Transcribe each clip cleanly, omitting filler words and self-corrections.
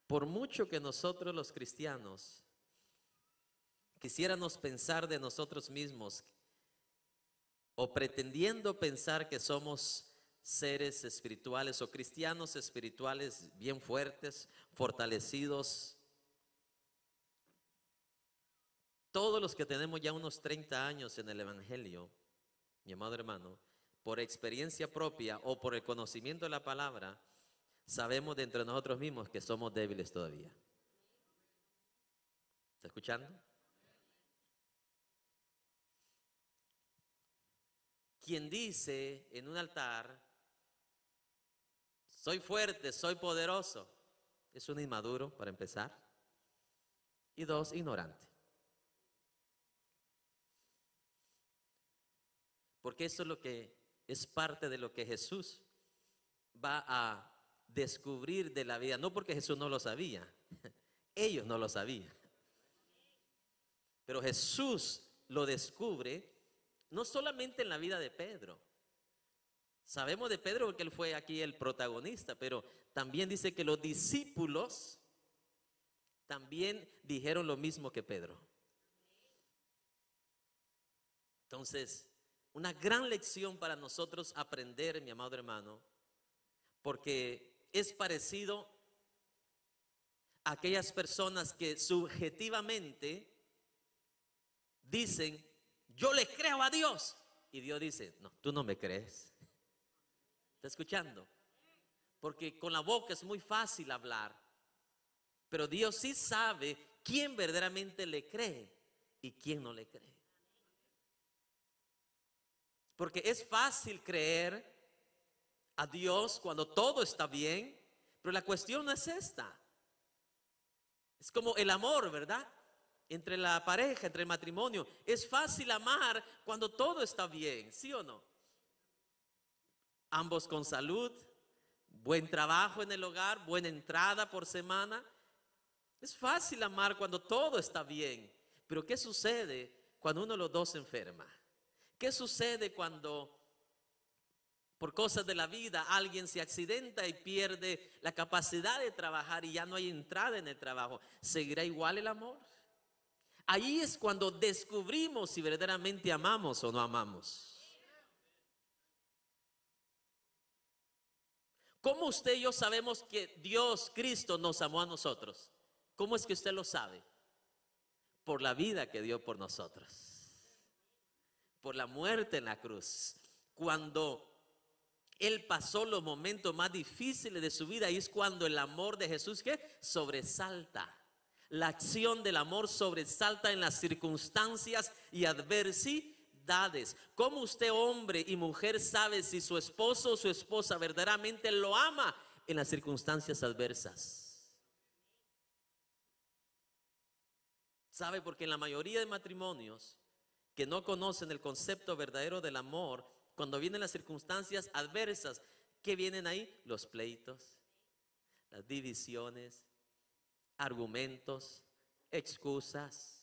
Por mucho que nosotros los cristianos quisiéramos pensar de nosotros mismos o pretendiendo pensar que somos seres espirituales o cristianos espirituales bien fuertes, fortalecidos, todos los que tenemos ya unos 30 años en el Evangelio, mi amado hermano, por experiencia propia o por el conocimiento de la palabra, sabemos de entre nosotros mismos que somos débiles todavía. ¿Está escuchando? Quien dice en un altar, soy fuerte, soy poderoso, es un inmaduro para empezar, y dos, ignorante. Porque eso es lo que es parte de lo que Jesús va a descubrir de la vida, no porque Jesús no lo sabía, ellos no lo sabían, pero Jesús lo descubre no solamente en la vida de Pedro. Sabemos de Pedro porque él fue aquí el protagonista, pero también dice que los discípulos también dijeron lo mismo que Pedro. Entonces, una gran lección para nosotros aprender, mi amado hermano, porque es parecido a aquellas personas que subjetivamente dicen, yo le creo a Dios, y Dios dice, no, tú no me crees. ¿Está escuchando? Porque con la boca es muy fácil hablar, pero Dios sí sabe quién verdaderamente le cree y quién no le cree. Porque es fácil creer a Dios cuando todo está bien, pero la cuestión no es esta. Es como el amor, ¿verdad? Entre la pareja, entre el matrimonio. Es fácil amar cuando todo está bien, ¿sí o no? Ambos con salud, buen trabajo en el hogar, buena entrada por semana. Es fácil amar cuando todo está bien. Pero ¿qué sucede cuando uno de los dos se enferma? ¿Qué sucede cuando por cosas de la vida alguien se accidenta y pierde la capacidad de trabajar y ya no hay entrada en el trabajo? ¿Seguirá igual el amor? Ahí es cuando descubrimos si verdaderamente amamos o no amamos. ¿Cómo usted y yo sabemos que Dios, Cristo, nos amó a nosotros? ¿Cómo es que usted lo sabe? Por la vida que dio por nosotros, por la muerte en la cruz. Cuando Él pasó los momentos más difíciles de su vida, y es cuando el amor de Jesús, ¿qué? Sobresalta. La acción del amor sobresalta en las circunstancias y adversidades. ¿Cómo usted, hombre y mujer, sabe si su esposo o su esposa verdaderamente lo ama en las circunstancias adversas? ¿Sabe? Porque en la mayoría de matrimonios que no conocen el concepto verdadero del amor, cuando vienen las circunstancias adversas, ¿qué vienen ahí? Los pleitos, las divisiones, argumentos, excusas.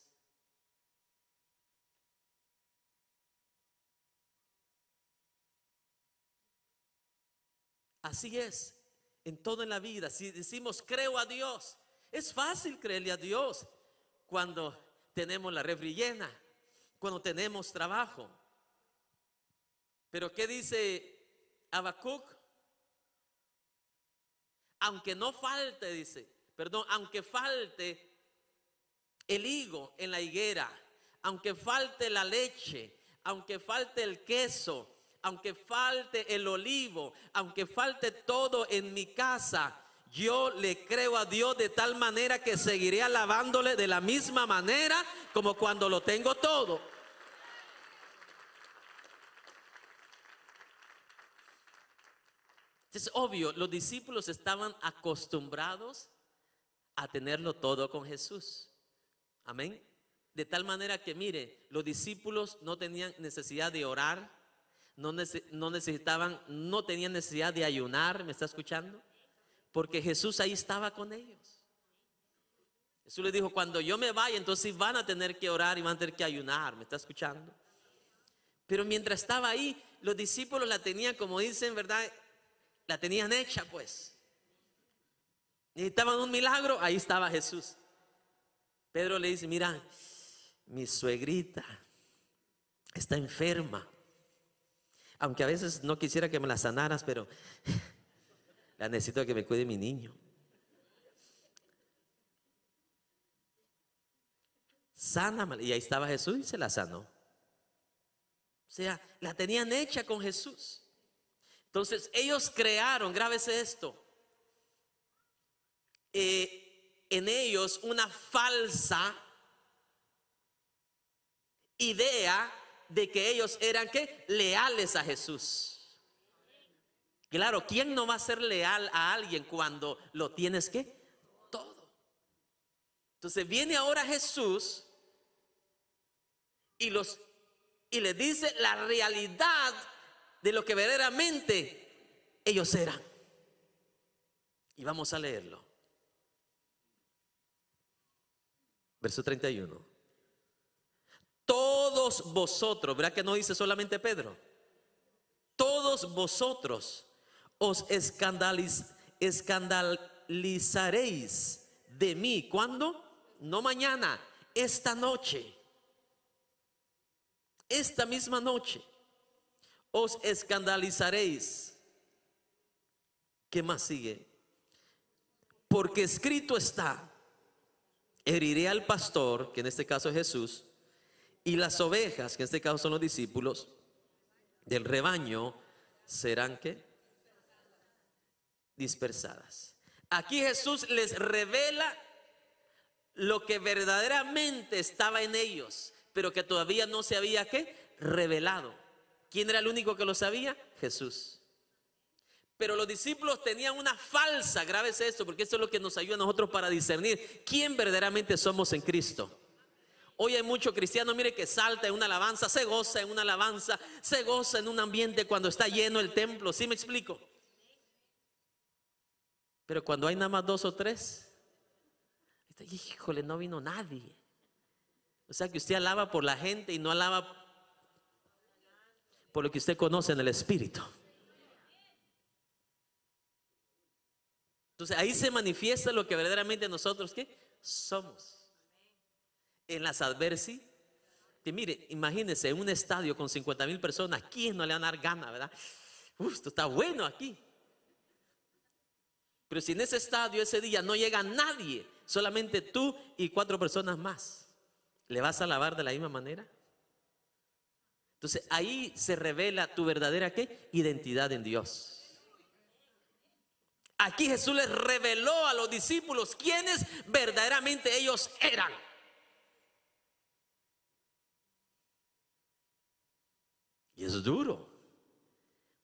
Así es en todo en la vida. Si decimos creo a Dios, es fácil creerle a Dios cuando tenemos la refri llena, cuando tenemos trabajo. Pero ¿qué dice Habacuc? Aunque no falte, dice, perdón, aunque falte el higo en la higuera, aunque falte la leche, aunque falte el queso, aunque falte el olivo, aunque falte todo en mi casa, yo le creo a Dios de tal manera que seguiré alabándole de la misma manera como cuando lo tengo todo. Es obvio, los discípulos estaban acostumbrados a tenerlo todo con Jesús. Amén. De tal manera que, mire, los discípulos no tenían necesidad de orar, no tenían necesidad de ayunar, ¿me está escuchando? Porque Jesús ahí estaba con ellos. Jesús les dijo, cuando yo me vaya, entonces van a tener que orar y van a tener que ayunar, ¿me está escuchando? Pero mientras estaba ahí, los discípulos la tenían, como dicen, ¿verdad? La tenían hecha, pues. necesitaban un milagro, ahí estaba Jesús. Pedro le dice, mira, mi suegrita está enferma. Aunque a veces no quisiera que me la sanaras, pero la necesito que me cuide mi niño. Sánamela. Y ahí estaba Jesús y se la sanó. O sea, la tenían hecha con Jesús. Entonces ellos crearon, grábese esto, en ellos una falsa idea de que ellos eran ¿qué? Leales a Jesús. Claro, ¿quién no va a ser leal a alguien cuando lo tienes ¿qué? Todo. Entonces viene ahora Jesús y les dice la realidad de lo que verdaderamente ellos eran. Y vamos a leerlo. Verso 31. Todos vosotros, ¿verdad que no dice solamente Pedro? Todos vosotros os escandalizaréis de mí. ¿Cuándo? No mañana, esta noche. Esta misma noche os escandalizaréis. ¿Qué más sigue? Porque escrito está: heriré al pastor, que en este caso es Jesús, y las ovejas, que en este caso son los discípulos del rebaño, serán ¿qué? Dispersadas. Aquí Jesús les revela lo que verdaderamente estaba en ellos, pero que todavía no se había ¿qué? Revelado. ¿Quién era el único que lo sabía? Jesús. Pero los discípulos tenían una falsa, grábese esto, porque esto es lo que nos ayuda a nosotros para discernir quién verdaderamente somos en Cristo. Hoy hay muchos cristianos, mire, que salta en una alabanza, se goza en una alabanza, se goza en un ambiente cuando está lleno el templo. ¿Sí me explico? Pero cuando hay nada más 2 o 3, híjole, no vino nadie. O sea que usted alaba por la gente y no alaba por lo que usted conoce en el Espíritu. Entonces ahí se manifiesta lo que verdaderamente nosotros ¿qué? Somos. En las adversidades. Que mire, imagínense en un estadio con 50,000 personas, ¿quién no le van a dar gana, verdad? Esto está bueno aquí. Pero si en ese estadio ese día no llega nadie, solamente tú y 4 personas más, ¿le vas a alabar de la misma manera? Entonces ahí se revela tu verdadera ¿qué? Identidad en Dios. Aquí Jesús les reveló a los discípulos quiénes verdaderamente ellos eran. Y es duro,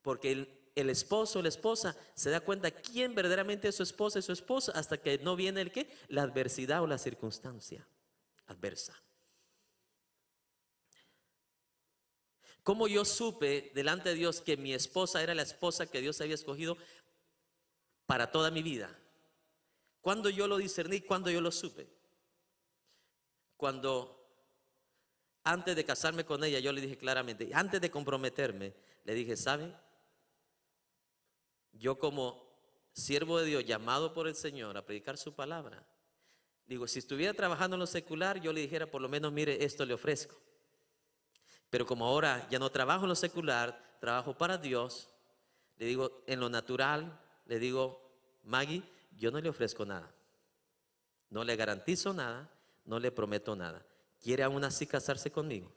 porque el esposo o la esposa se da cuenta quién verdaderamente es su esposa y su esposa hasta que no viene el ¿qué? La adversidad o la circunstancia adversa. ¿Cómo yo supe delante de Dios que mi esposa era la esposa que Dios había escogido para toda mi vida? ¿Cuándo yo lo discerní? ¿Cuándo yo lo supe? Cuando antes de casarme con ella yo le dije claramente, antes de comprometerme, le dije, ¿sabe? Yo como siervo de Dios, llamado por el Señor a predicar su palabra, digo, si estuviera trabajando en lo secular, yo le dijera, por lo menos, mire, esto le ofrezco. Pero como ahora ya no trabajo en lo secular, trabajo para Dios, le digo, en lo natural, le digo, Maggie, yo no le ofrezco nada, no le garantizo nada, no le prometo nada. ¿Quiere aún así casarse conmigo?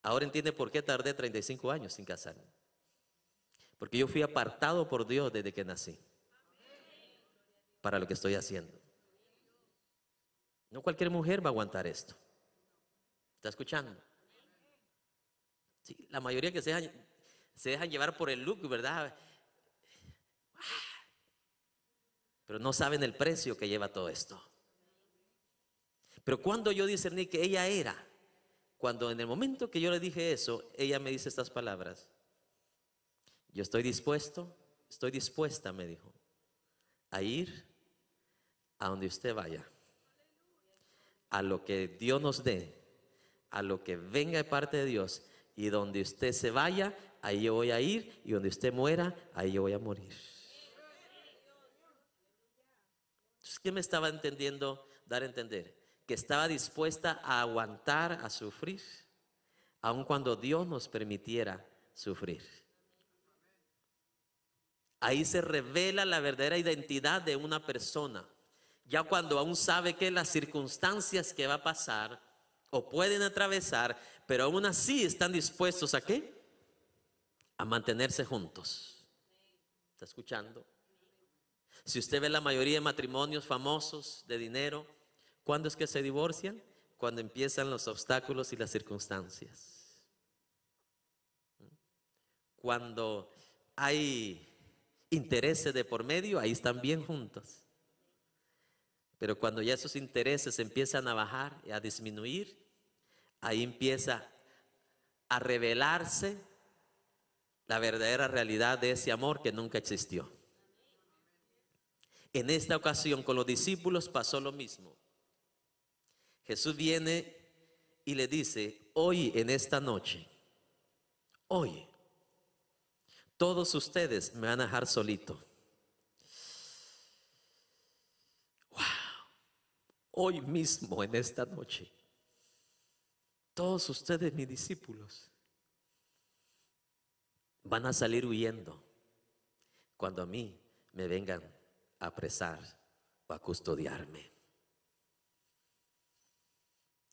Ahora entiende por qué tardé 35 años sin casarme. Porque yo fui apartado por Dios desde que nací para lo que estoy haciendo. No cualquier mujer va a aguantar esto. ¿Está escuchando? Sí, la mayoría que se dejan llevar por el look, ¿verdad? Pero no saben el precio que lleva todo esto. Pero cuando yo discerní que ella era, cuando en el momento que yo le dije eso, ella me dice estas palabras: yo estoy dispuesta, me dijo, a ir a donde usted vaya, a lo que Dios nos dé, a lo que venga de parte de Dios, y donde usted se vaya, ahí yo voy a ir, y donde usted muera, ahí yo voy a morir. Entonces, ¿qué me estaba entendiendo dar a entender? Que estaba dispuesta a aguantar, a sufrir, aun cuando Dios nos permitiera sufrir. Ahí se revela la verdadera identidad de una persona. Ya cuando aún sabe que las circunstancias que va a pasar o pueden atravesar, pero aún así están dispuestos ¿a qué? A mantenerse juntos. ¿Está escuchando? Si usted ve la mayoría de matrimonios famosos de dinero, ¿cuándo es que se divorcian? Cuando empiezan los obstáculos y las circunstancias. Cuando hay intereses de por medio, ahí están bien juntos. Pero cuando ya esos intereses empiezan a bajar y a disminuir, ahí empieza a revelarse la verdadera realidad de ese amor que nunca existió. En esta ocasión con los discípulos pasó lo mismo. Jesús viene y le dice: hoy en esta noche, hoy, todos ustedes me van a dejar solito. Wow. Hoy mismo en esta noche, todos ustedes, mis discípulos, van a salir huyendo cuando a mí me vengan a apresar o a custodiarme.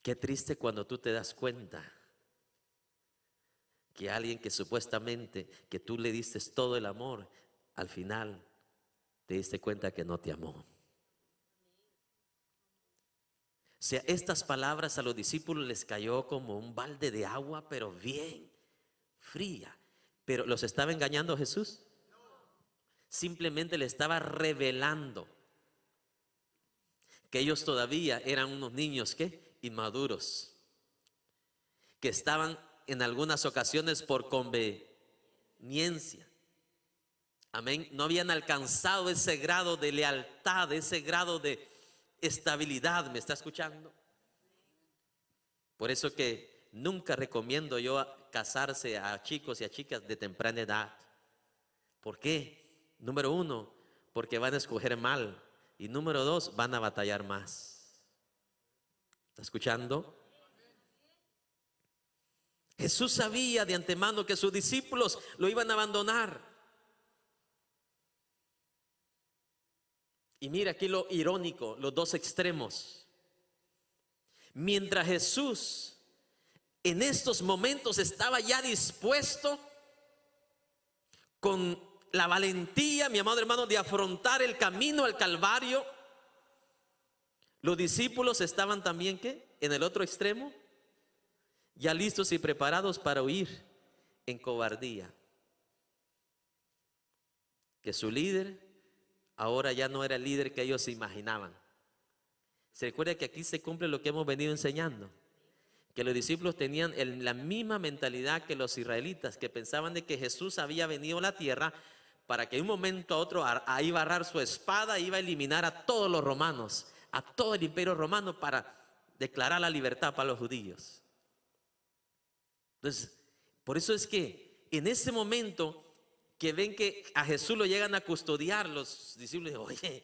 Qué triste cuando tú te das cuenta que alguien que supuestamente que tú le diste todo el amor, al final te diste cuenta que no te amó. O sea, estas palabras a los discípulos les cayó como un balde de agua, pero bien fría. Pero ¿los estaba engañando Jesús? Simplemente le estaba revelando que ellos todavía eran unos niños ¿qué? Inmaduros, que estaban en algunas ocasiones por conveniencia. Amén. No habían alcanzado ese grado de lealtad, ese grado de estabilidad. ¿Me está escuchando? Por eso que nunca recomiendo yo casarse a chicos y a chicas de temprana edad. ¿Por qué? Número uno, porque van a escoger mal. Y número dos, van a batallar más. ¿Está escuchando? Jesús sabía de antemano que sus discípulos lo iban a abandonar. Y mira aquí lo irónico, los dos extremos. Mientras Jesús en estos momentos estaba ya dispuesto con la valentía, mi amado hermano, de afrontar el camino al Calvario, los discípulos estaban también ¿qué? En el otro extremo, ya listos y preparados para huir en cobardía. Que su líder ahora ya no era el líder que ellos se imaginaban. Se recuerda que aquí se cumple lo que hemos venido enseñando, que los discípulos tenían la misma mentalidad que los israelitas, que pensaban de que Jesús había venido a la tierra para que de un momento a otro iba a agarrar su espada, iba a eliminar a todos los romanos, a todo el imperio romano, para declarar la libertad para los judíos. Entonces, por eso es que en ese momento que ven que a Jesús lo llegan a custodiar, los discípulos dicen: oye,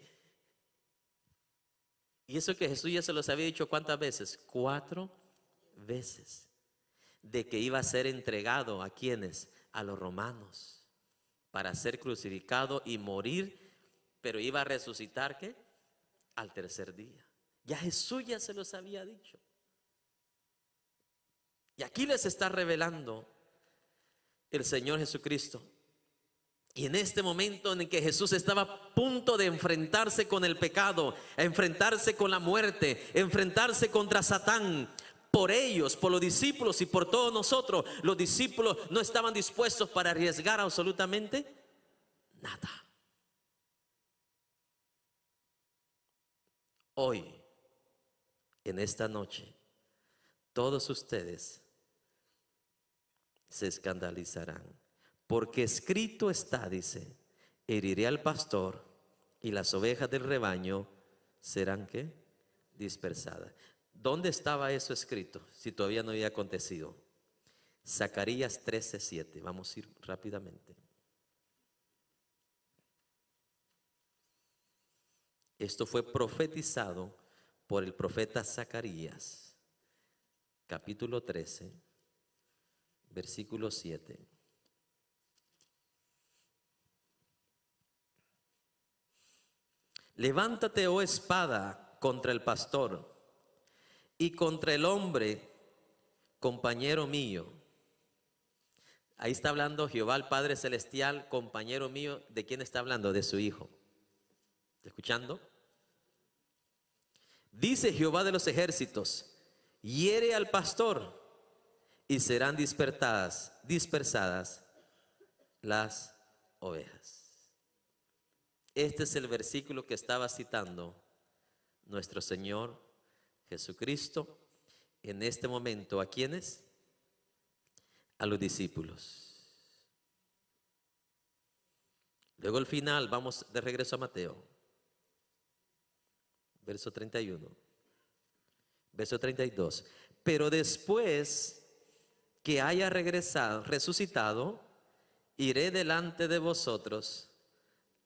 y eso que Jesús ya se los había dicho ¿cuántas veces? 4 veces, de que iba a ser entregado ¿a quiénes? A los romanos, para ser crucificado y morir, pero iba a resucitar ¿qué? Al tercer día. Ya Jesús ya se los había dicho. Y aquí les está revelando el Señor Jesucristo. Y en este momento en el que Jesús estaba a punto de enfrentarse con el pecado, enfrentarse con la muerte, enfrentarse contra Satán, por ellos, por los discípulos y por todos nosotros, los discípulos no estaban dispuestos para arriesgar absolutamente nada. Hoy, en esta noche, todos ustedes se escandalizarán, porque escrito está, dice: heriré al pastor y las ovejas del rebaño serán ¿qué? Dispersadas. ¿Dónde estaba eso escrito si todavía no había acontecido? Zacarías 13:7. Vamos a ir rápidamente. Esto fue profetizado por el profeta Zacarías, capítulo 13, versículo 7. Levántate, oh espada, contra el pastor y contra el hombre, compañero mío. Ahí está hablando Jehová el Padre Celestial, compañero mío. ¿De quién está hablando? De su Hijo. ¿Está escuchando? Dice Jehová de los ejércitos: hiere al pastor y serán dispersadas las ovejas. Este es el versículo que estaba citando nuestro Señor Jesucristo en este momento. ¿A quiénes? A los discípulos. Luego al final vamos de regreso a Mateo, verso 31, verso 32. Pero después que haya resucitado, iré delante de vosotros.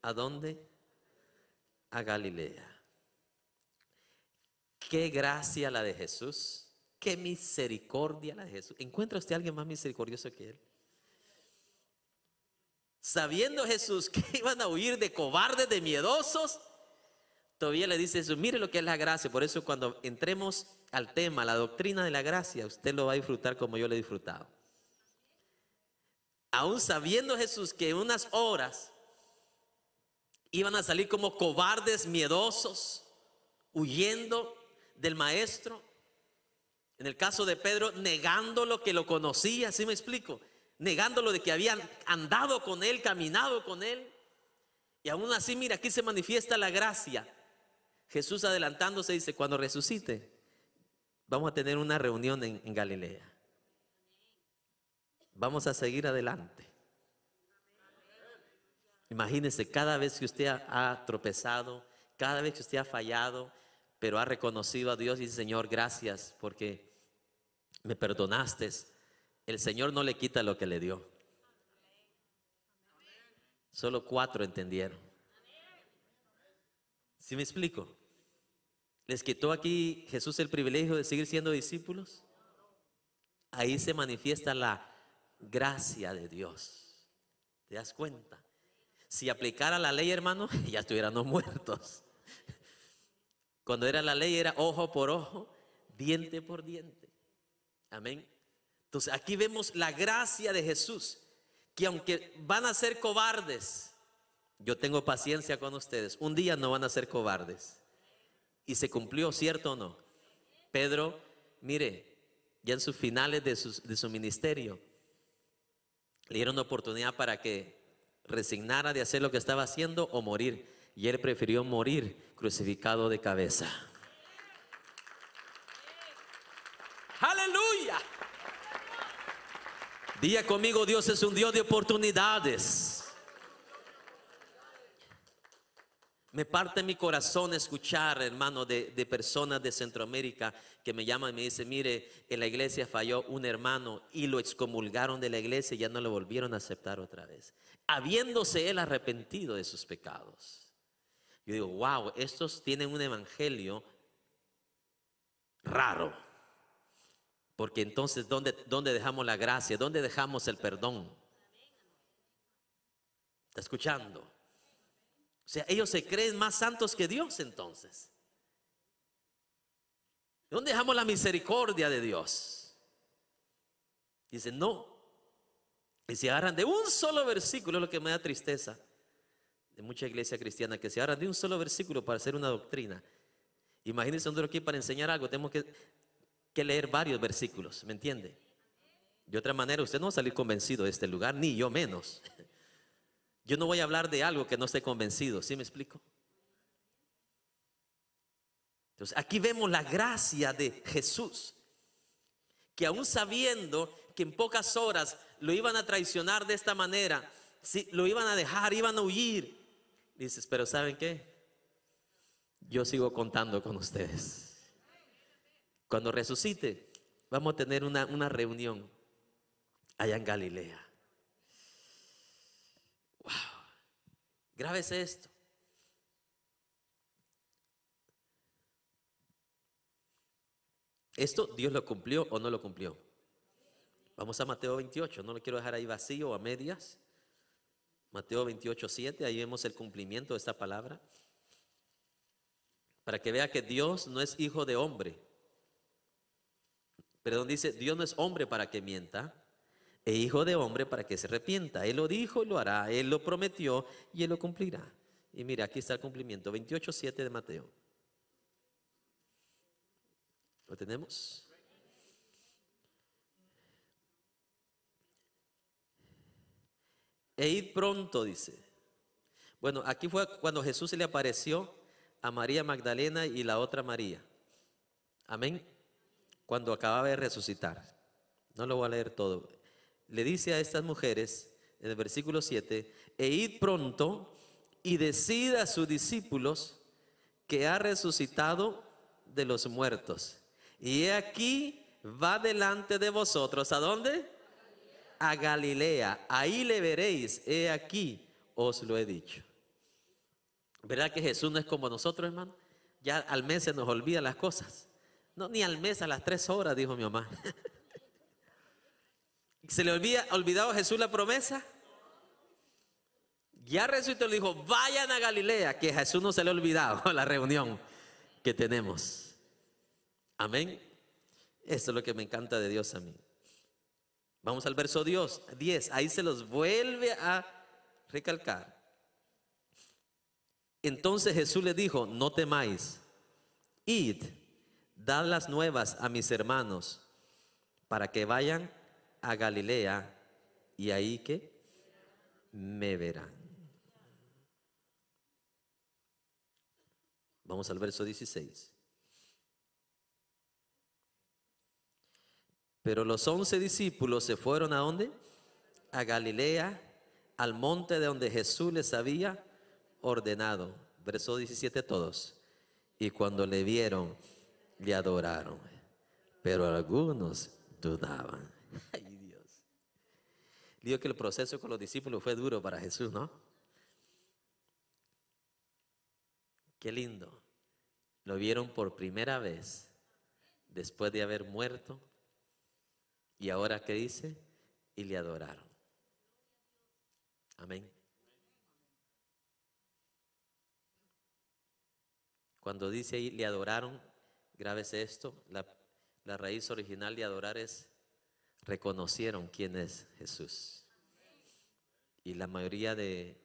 ¿A dónde? A Galilea. Qué gracia la de Jesús. Qué misericordia la de Jesús. ¿Encuentra usted a alguien más misericordioso que Él? Sabiendo Jesús que iban a huir de cobardes, de miedosos, todavía le dice Jesús: mire lo que es la gracia. Por eso cuando entremos al tema, la doctrina de la gracia, usted lo va a disfrutar como yo lo he disfrutado. Aún sabiendo Jesús que en unas horas iban a salir como cobardes, miedosos, huyendo del maestro. En el caso de Pedro, negando lo que lo conocía, ¿sí me explico? Negándolo de que habían andado con él, caminado con él. Y aún así, mira, aquí se manifiesta la gracia. Jesús adelantándose dice: cuando resucite, vamos a tener una reunión en Galilea. Vamos a seguir adelante. Imagínese, cada vez que usted ha tropezado, cada vez que usted ha fallado, pero ha reconocido a Dios y dice: Señor, gracias porque me perdonaste. El Señor no le quita lo que le dio. Solo 4 entendieron. ¿Sí me explico? ¿Les quitó aquí Jesús el privilegio de seguir siendo discípulos? Ahí se manifiesta la gracia de Dios. ¿Te das cuenta? Si aplicara la ley, hermano, ya estuviéramos muertos. Cuando era la ley era ojo por ojo, diente por diente. Amén. Entonces aquí vemos la gracia de Jesús, que aunque van a ser cobardes, yo tengo paciencia con ustedes, un día no van a ser cobardes. Y se cumplió, ¿cierto o no? Pedro, mire, ya en sus finales de su ministerio, le dieron oportunidad para que resignara de hacer lo que estaba haciendo o morir. Y él prefirió morir crucificado de cabeza. ¡Aleluya! Diga conmigo: Dios es un Dios de oportunidades. Me parte mi corazón escuchar, hermano, de personas de Centroamérica que me llaman y me dicen: mire, en la iglesia falló un hermano y lo excomulgaron de la iglesia y ya no lo volvieron a aceptar otra vez, habiéndose él arrepentido de sus pecados. Yo digo: wow, estos tienen un evangelio raro. Porque entonces, ¿dónde dejamos la gracia? ¿Dónde dejamos el perdón? ¿Está escuchando? O sea, ellos se creen más santos que Dios entonces. ¿Dónde dejamos la misericordia de Dios? Dicen no. Y se agarran de un solo versículo, es lo que me da tristeza de mucha iglesia cristiana, que se agarran de un solo versículo para hacer una doctrina. Imagínense, nosotros aquí para enseñar algo tenemos que leer varios versículos, ¿me entiende? De otra manera usted no va a salir convencido de este lugar, ni yo menos. Yo no voy a hablar de algo que no esté convencido, ¿sí me explico? Entonces aquí vemos la gracia de Jesús, que aún sabiendo que en pocas horas lo iban a traicionar de esta manera, sí, lo iban a dejar, iban a huir, dices: pero ¿saben qué? Yo sigo contando con ustedes. Cuando resucite, vamos a tener una reunión allá en Galilea. Wow. Grábese esto. ¿Esto Dios lo cumplió o no lo cumplió? Vamos a Mateo 28, no lo quiero dejar ahí vacío o a medias. Mateo 28, 7, ahí vemos el cumplimiento de esta palabra. Para que vea que Dios no es hijo de hombre. Perdón, dice, Dios no es hombre para que mienta, e hijo de hombre para que se arrepienta. Él lo dijo y lo hará, Él lo prometió y Él lo cumplirá. Y mira, aquí está el cumplimiento, 28, 7 de Mateo. ¿Lo tenemos? E id pronto, dice. Bueno, aquí fue cuando Jesús se le apareció a María Magdalena y la otra María. Amén. Cuando acababa de resucitar. No lo voy a leer todo. Le dice a estas mujeres, en el versículo 7, e id pronto y decid a sus discípulos que ha resucitado de los muertos. Y he aquí va delante de vosotros. ¿A dónde? A Galilea. Ahí le veréis. He aquí os lo he dicho. ¿Verdad que Jesús no es como nosotros, hermano? Ya al mes se nos olvidan las cosas. No, ni al mes, a las 3 horas, dijo mi mamá. ¿Se le olvidado a Jesús la promesa? Ya resucitó, le dijo, vayan a Galilea, que a Jesús no se le ha olvidado la reunión que tenemos. Amén. Eso es lo que me encanta de Dios a mí. Vamos al verso 10, ahí se los vuelve a recalcar. Entonces Jesús le dijo, no temáis, id, dad las nuevas a mis hermanos, para que vayan a Galilea, y ahí que me verán. Vamos al verso 16. Pero los 11 discípulos se fueron ¿a dónde? A Galilea, al monte de donde Jesús les había ordenado. Verso 17 todos. Y cuando le vieron, le adoraron. Pero algunos dudaban. Ay, Dios. Digo que el proceso con los discípulos fue duro para Jesús, ¿no? Qué lindo. Lo vieron por primera vez después de haber muerto. Y ahora, ¿qué dice? Y le adoraron. Amén. Cuando dice ahí, le adoraron, grábese esto, la raíz original de adorar es reconocieron quién es Jesús. Y la mayoría de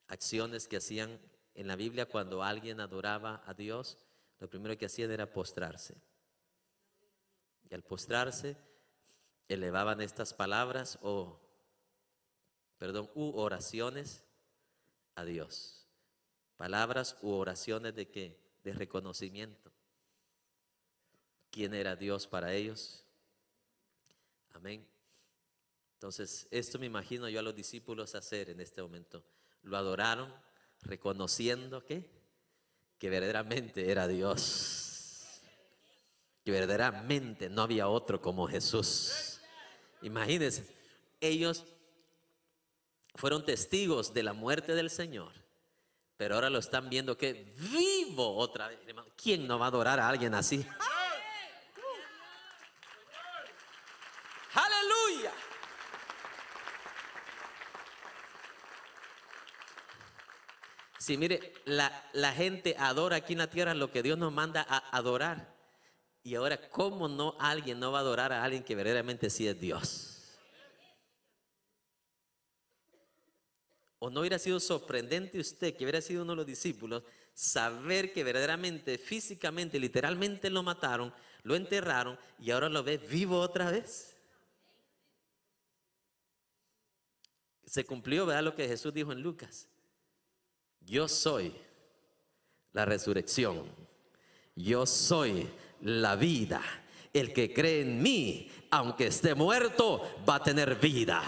acciones que hacían en la Biblia cuando alguien adoraba a Dios, lo primero que hacían era postrarse. Y al postrarse, elevaban estas palabras u oraciones a Dios. Palabras u oraciones de ¿qué? De reconocimiento. ¿Quién era Dios para ellos? Amén. Entonces, esto me imagino yo a los discípulos hacer en este momento. Lo adoraron, reconociendo que verdaderamente era Dios. Que verdaderamente no había otro como Jesús. Imagínense, ellos fueron testigos de la muerte del Señor, pero ahora lo están viendo que vivo otra vez. ¿Quién no va a adorar a alguien así? ¡Aleluya! Sí, mire, la gente adora aquí en la tierra lo que Dios nos manda a adorar. Y ahora, ¿cómo no alguien no va a adorar a alguien que verdaderamente sí es Dios? ¿O no hubiera sido sorprendente usted, que hubiera sido uno de los discípulos, saber que verdaderamente, físicamente, literalmente lo mataron, lo enterraron y ahora lo ve vivo otra vez? Se cumplió, ¿verdad?, lo que Jesús dijo en Lucas. Yo soy la resurrección. Yo soy la vida. El que cree en mí, aunque esté muerto, va a tener vida.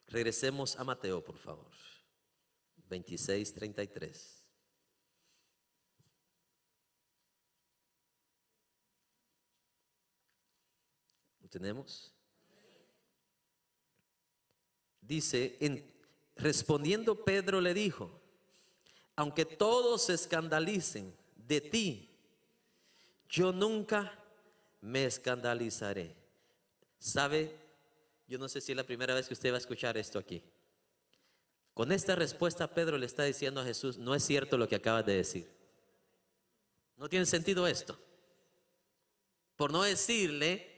Regresemos a Mateo, por favor. 26:33. ¿Lo tenemos? Dice, respondiendo Pedro le dijo: aunque todos se escandalicen de ti, yo nunca me escandalizaré. ¿Sabe? Yo no sé si es la primera vez que usted va a escuchar esto aquí. Con esta respuesta Pedro le está diciendo a Jesús: no es cierto lo que acabas de decir. No tiene sentido esto. Por no decirle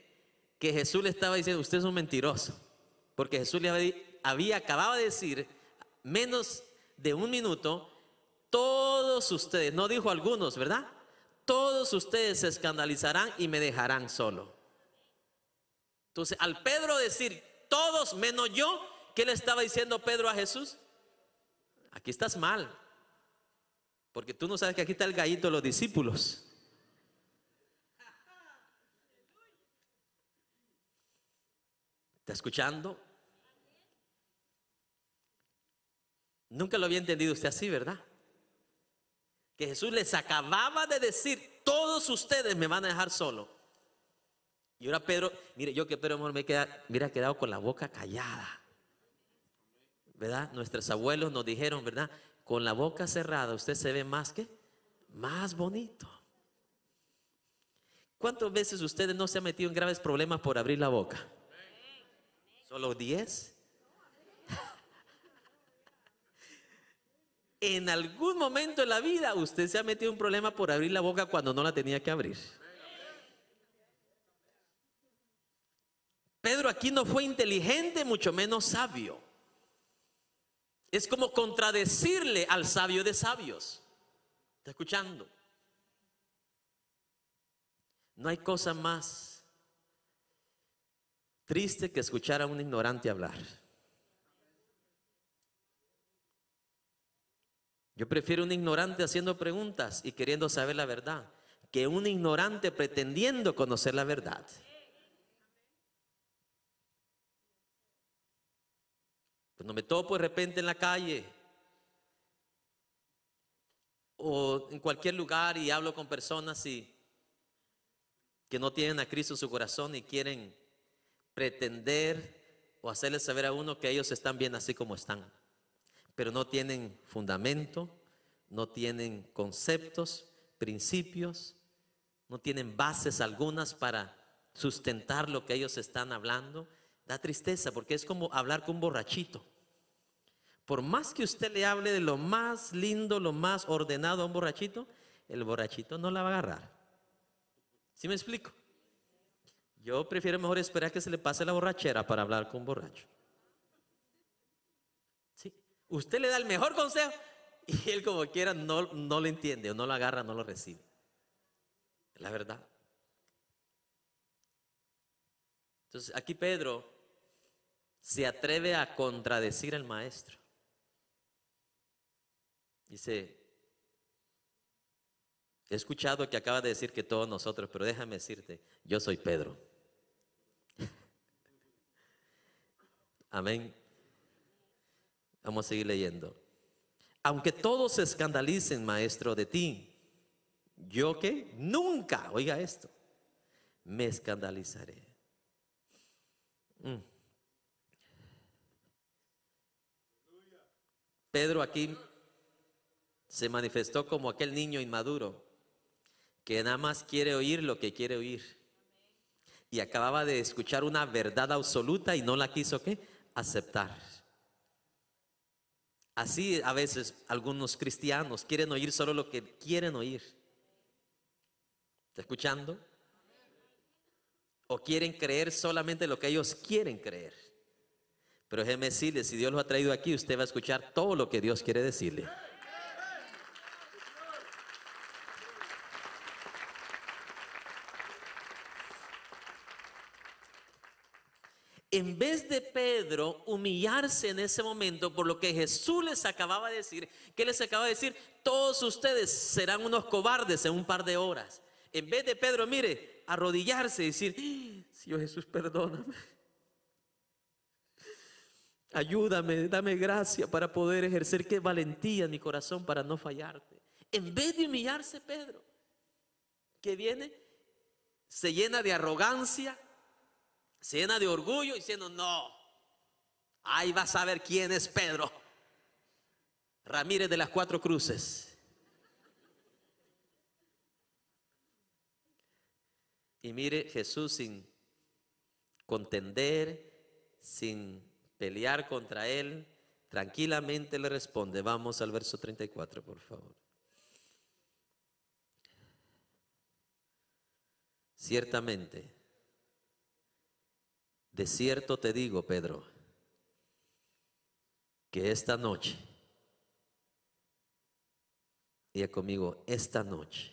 que Jesús le estaba diciendo: usted es un mentiroso. Porque Jesús le acababa de decir, menos de un minuto: todos ustedes, no dijo algunos, ¿verdad? Todos ustedes se escandalizarán y me dejarán solo. Entonces, al Pedro decir todos menos yo, ¿qué le estaba diciendo Pedro a Jesús? Aquí estás mal, porque tú no sabes que aquí está el gallito de los discípulos. ¿Está escuchando? Nunca lo había entendido usted así, ¿verdad? Que Jesús les acababa de decir: todos ustedes me van a dejar solo. Y ahora Pedro, mire, yo que Pedro me hubiera quedado con la boca callada, ¿verdad? Nuestros abuelos nos dijeron, ¿verdad? Con la boca cerrada usted se ve más, ¿qué? Más bonito. ¿Cuántas veces usted no se ha metido en graves problemas por abrir la boca? ¿Solo 10? En algún momento de la vida usted se ha metido en un problema por abrir la boca cuando no la tenía que abrir. Pedro aquí no fue inteligente, mucho menos sabio. Es como contradecirle al sabio de sabios. ¿Está escuchando? No hay cosa más triste que escuchar a un ignorante hablar. Yo prefiero un ignorante haciendo preguntas y queriendo saber la verdad, que un ignorante pretendiendo conocer la verdad. Cuando me topo de repente en la calle o en cualquier lugar y hablo con personas que no tienen a Cristo en su corazón y quieren pretender o hacerle saber a uno que ellos están bien así como están, pero no tienen fundamento, no tienen conceptos, principios, no tienen bases algunas para sustentar lo que ellos están hablando. Da tristeza, porque es como hablar con un borrachito. Por más que usted le hable de lo más lindo, lo más ordenado a un borrachito, el borrachito no la va a agarrar. ¿Sí me explico? Yo prefiero mejor esperar que se le pase la borrachera para hablar con un borracho. ¿Sí? Usted le da el mejor consejo y él, como quiera, no lo entiende, o no lo agarra, no lo recibe. Es la verdad. Entonces aquí Pedro se atreve a contradecir al maestro. Dice: he escuchado que acaba de decir que todos nosotros, pero déjame decirte, yo soy Pedro. Amén. Vamos a seguir leyendo. Aunque todos se escandalicen, maestro, de ti, yo que nunca, oiga esto, me escandalizaré. Pedro aquí se manifestó como aquel niño inmaduro que nada más quiere oír lo que quiere oír, y acababa de escuchar una verdad absoluta y no la quiso, ¿qué? Aceptar. Así a veces algunos cristianos quieren oír solo lo que quieren oír. ¿Está escuchando? O quieren creer solamente lo que ellos quieren creer. Pero déjeme decirle, si Dios lo ha traído aquí, usted va a escuchar todo lo que Dios quiere decirle. En vez de Pedro humillarse en ese momento por lo que Jesús les acababa de decir, ¿qué les acaba de decir? Todos ustedes serán unos cobardes en un par de horas. En vez de Pedro, mire, arrodillarse y decir: Señor Jesús, perdóname, ayúdame, dame gracia para poder ejercer qué valentía en mi corazón para no fallarte. En vez de humillarse Pedro, ¿qué viene? Se llena de arrogancia, se llena de orgullo, diciendo: no, ahí vas a ver quién es Pedro. Ramírez de las Cuatro Cruces. Y mire, Jesús sin contender, sin pelear contra él, tranquilamente le responde. Vamos al verso 34, por favor. Ciertamente, de cierto te digo, Pedro, que esta noche, diga conmigo, esta noche,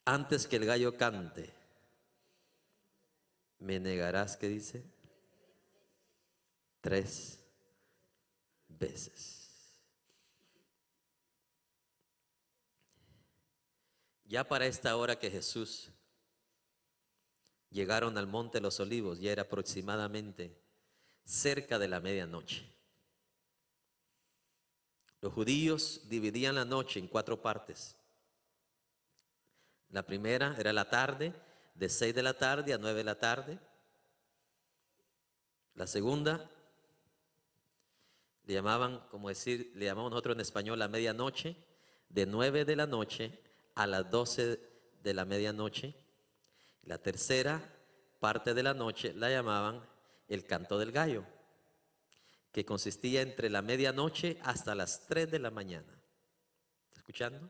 antes que el gallo cante, me negarás, ¿qué dice? 3 veces. Ya para esta hora que Jesús llegaron al Monte de los Olivos, ya era aproximadamente cerca de la medianoche. Los judíos dividían la noche en 4 partes. La primera era la tarde, de 6 de la tarde a 9 de la tarde. La segunda le llamaban, le llamamos nosotros en español la medianoche, de 9 de la noche a las 12 de la medianoche. La tercera parte de la noche la llamaban el canto del gallo, que consistía entre la medianoche hasta las 3 de la mañana. ¿Está escuchando?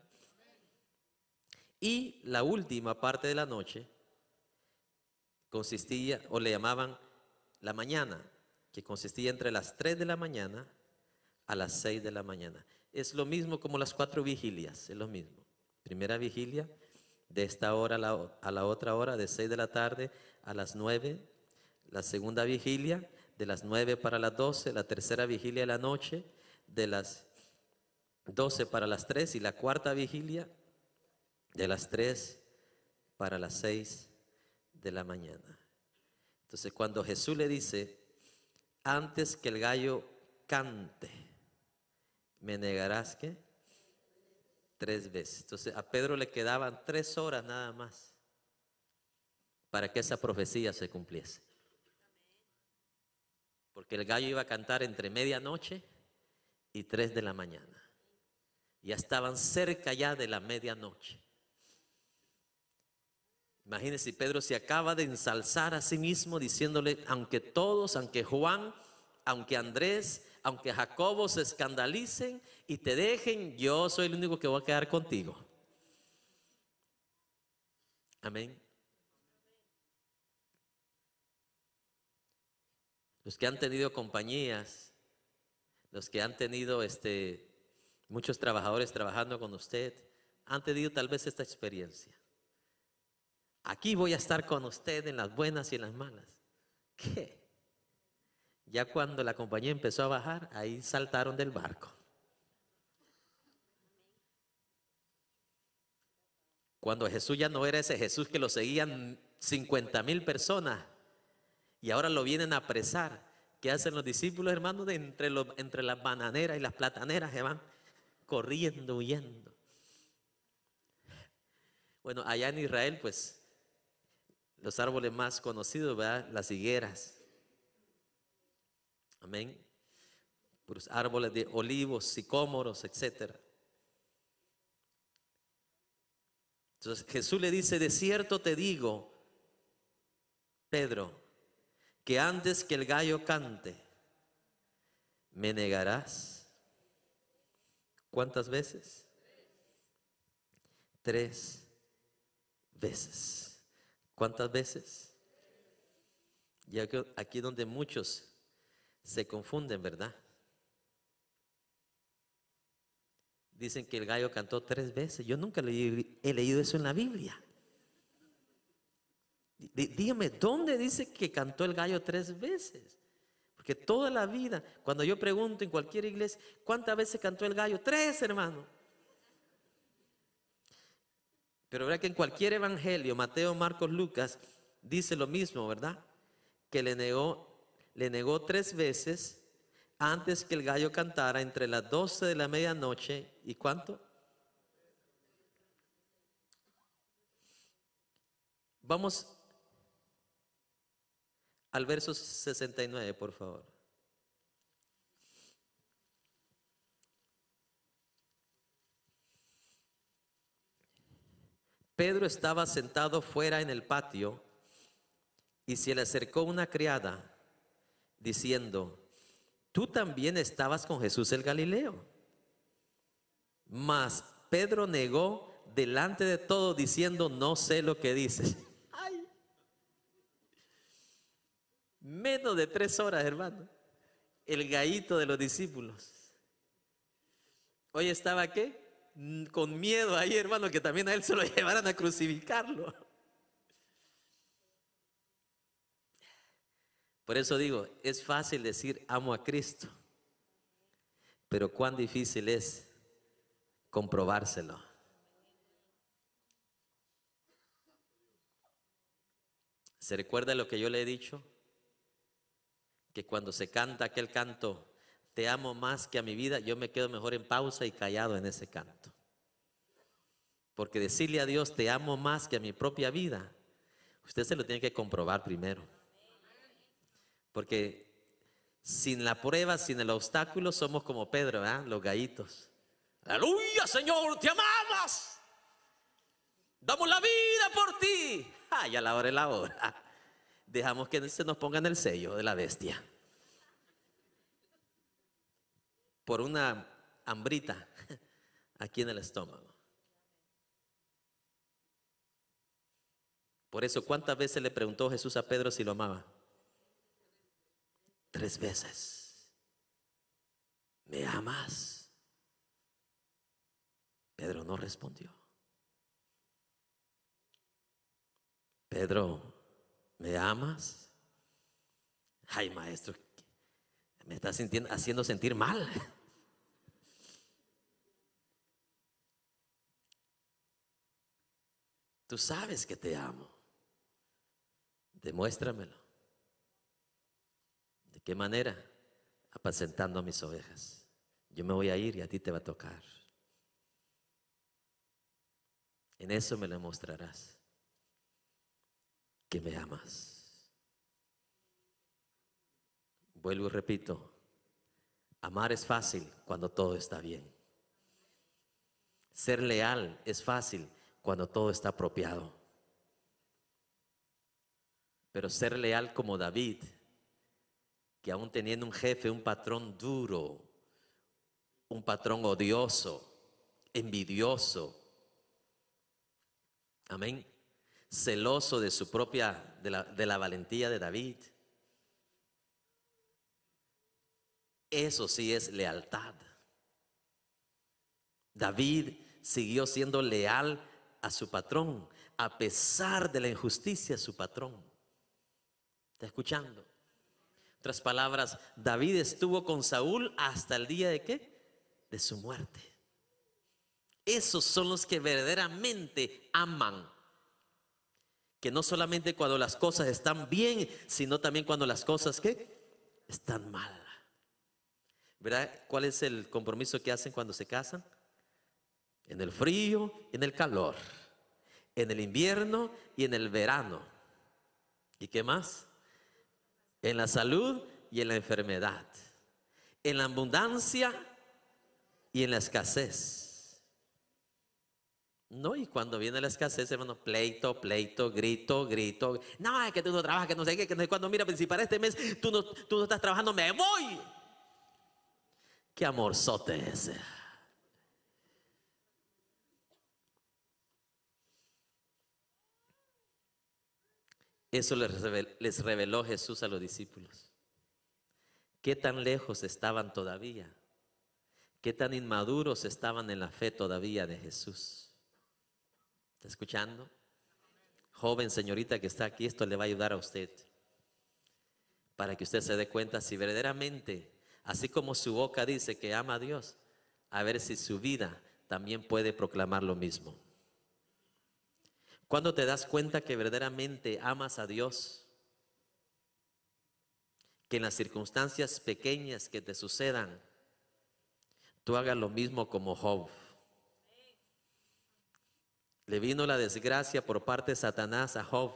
Y la última parte de la noche consistía, o le llamaban la mañana, que consistía entre las 3 de la mañana a las 6 de la mañana. Es lo mismo como las 4 vigilias, es lo mismo. Primera vigilia, de esta hora a la otra hora, de 6 de la tarde a las 9. La segunda vigilia, de las 9 para las 12. La tercera vigilia de la noche, de las 12 para las 3. Y la cuarta vigilia, de las 3 para las 6 de la mañana. Entonces, cuando Jesús le dice, antes que el gallo cante, me negarás, ¿qué? 3 veces. Entonces, a Pedro le quedaban 3 horas nada más para que esa profecía se cumpliese. Porque el gallo iba a cantar entre medianoche y 3 de la mañana. Ya estaban cerca ya de la medianoche. Imagínense, Pedro se acaba de ensalzar a sí mismo diciéndole, aunque todos, aunque Juan, aunque Andrés, aunque Jacobo se escandalicen y te dejen, yo soy el único que voy a quedar contigo. Amén. Los que han tenido compañías, los que han tenido muchos trabajadores trabajando con usted, han tenido tal vez esta experiencia. Aquí voy a estar con usted en las buenas y en las malas. ¿Qué? Ya cuando la compañía empezó a bajar, ahí saltaron del barco. Cuando Jesús ya no era ese Jesús que lo seguían 50,000 personas y ahora lo vienen a apresar. ¿Qué hacen los discípulos, hermanos? Entre las bananeras y las plataneras se van corriendo, huyendo. Bueno, allá en Israel, pues, los árboles más conocidos, ¿verdad? Las higueras. Amén. Los árboles de olivos, sicómoros, etc. Entonces Jesús le dice, de cierto te digo, Pedro, que antes que el gallo cante, me negarás. ¿Cuántas veces? 3 veces. ¿Cuántas veces? Y aquí donde muchos se confunden, ¿verdad? Dicen que el gallo cantó 3 veces. Yo nunca he leído eso en la Biblia. Dígame, ¿dónde dice que cantó el gallo 3 veces? Porque toda la vida, cuando yo pregunto en cualquier iglesia, ¿cuántas veces cantó el gallo? 3, hermano. Pero verá que en cualquier evangelio, Mateo, Marcos, Lucas, dice lo mismo, ¿verdad? Que le negó 3 veces antes que el gallo cantara entre las 12 de la medianoche y ¿cuánto? Vamos al verso 69, por favor. Pedro estaba sentado fuera en el patio y se le acercó una criada diciendo: tú también estabas con Jesús el Galileo. Mas Pedro negó delante de todos diciendo: no sé lo que dices. Ay. Menos de 3 horas, hermano. El gallito de los discípulos. Hoy estaba ¿qué? Con miedo ahí, hermano, que también a él se lo llevaran a crucificarlo. Por eso digo, es fácil decir amo a Cristo, pero cuán difícil es comprobárselo. ¿Se recuerda lo que yo le he dicho? Que cuando se canta aquel canto, te amo más que a mi vida, yo me quedo mejor en pausa y callado en ese canto. Porque decirle a Dios, te amo más que a mi propia vida, usted se lo tiene que comprobar primero. Porque sin la prueba, sin el obstáculo, somos como Pedro, ¿verdad? Los gallitos. Aleluya, Señor, te amamos. Damos la vida por ti. Ay, a la hora es la hora. Dejamos que se nos pongan el sello de la bestia. Por una hambrita aquí en el estómago. Por eso, ¿cuántas veces le preguntó Jesús a Pedro si lo amaba? 3 veces. ¿Me amas? Pedro no respondió. Pedro, ¿me amas? Ay, maestro, me está haciendo sentir mal. Tú sabes que te amo. Demuéstramelo. ¿De qué manera? Apacentando a mis ovejas. Yo me voy a ir y a ti te va a tocar. En eso me lo mostrarás, que me amas. Vuelvo y repito, amar es fácil cuando todo está bien. Ser leal es fácil cuando todo está apropiado. Pero ser leal como David, que aún teniendo un jefe, un patrón duro, un patrón odioso, envidioso, amén, celoso de su propia, de la valentía de David. Eso sí es lealtad. David siguió siendo leal a su patrón, a pesar de la injusticia de su patrón. ¿Está escuchando? En otras palabras, David estuvo con Saúl hasta el día de ¿qué? De su muerte. Esos son los que verdaderamente aman. Que no solamente cuando las cosas están bien, sino también cuando las cosas ¿qué? Están mal. ¿Verdad? ¿Cuál es el compromiso que hacen cuando se casan? En el frío, en el calor, en el invierno y en el verano. ¿Y qué más? En la salud y en la enfermedad, en la abundancia y en la escasez. No, y cuando viene la escasez, hermano, pleito, grito. No, es que tú no trabajas, que no sé qué, que no sé cuándo. Mira, pues si para este mes tú no estás trabajando, me voy. Qué amorzote ese. Eso les reveló Jesús a los discípulos. ¿Qué tan lejos estaban todavía? ¿Qué tan inmaduros estaban en la fe todavía de Jesús? ¿Está escuchando? Joven, señorita que está aquí, esto le va a ayudar a usted. Para que usted se dé cuenta si verdaderamente, así como su boca dice que ama a Dios, a ver si su vida también puede proclamar lo mismo. ¿Cuándo te das cuenta que verdaderamente amas a Dios? Que en las circunstancias pequeñas que te sucedan, tú hagas lo mismo como Job. Le vino la desgracia por parte de Satanás a Job.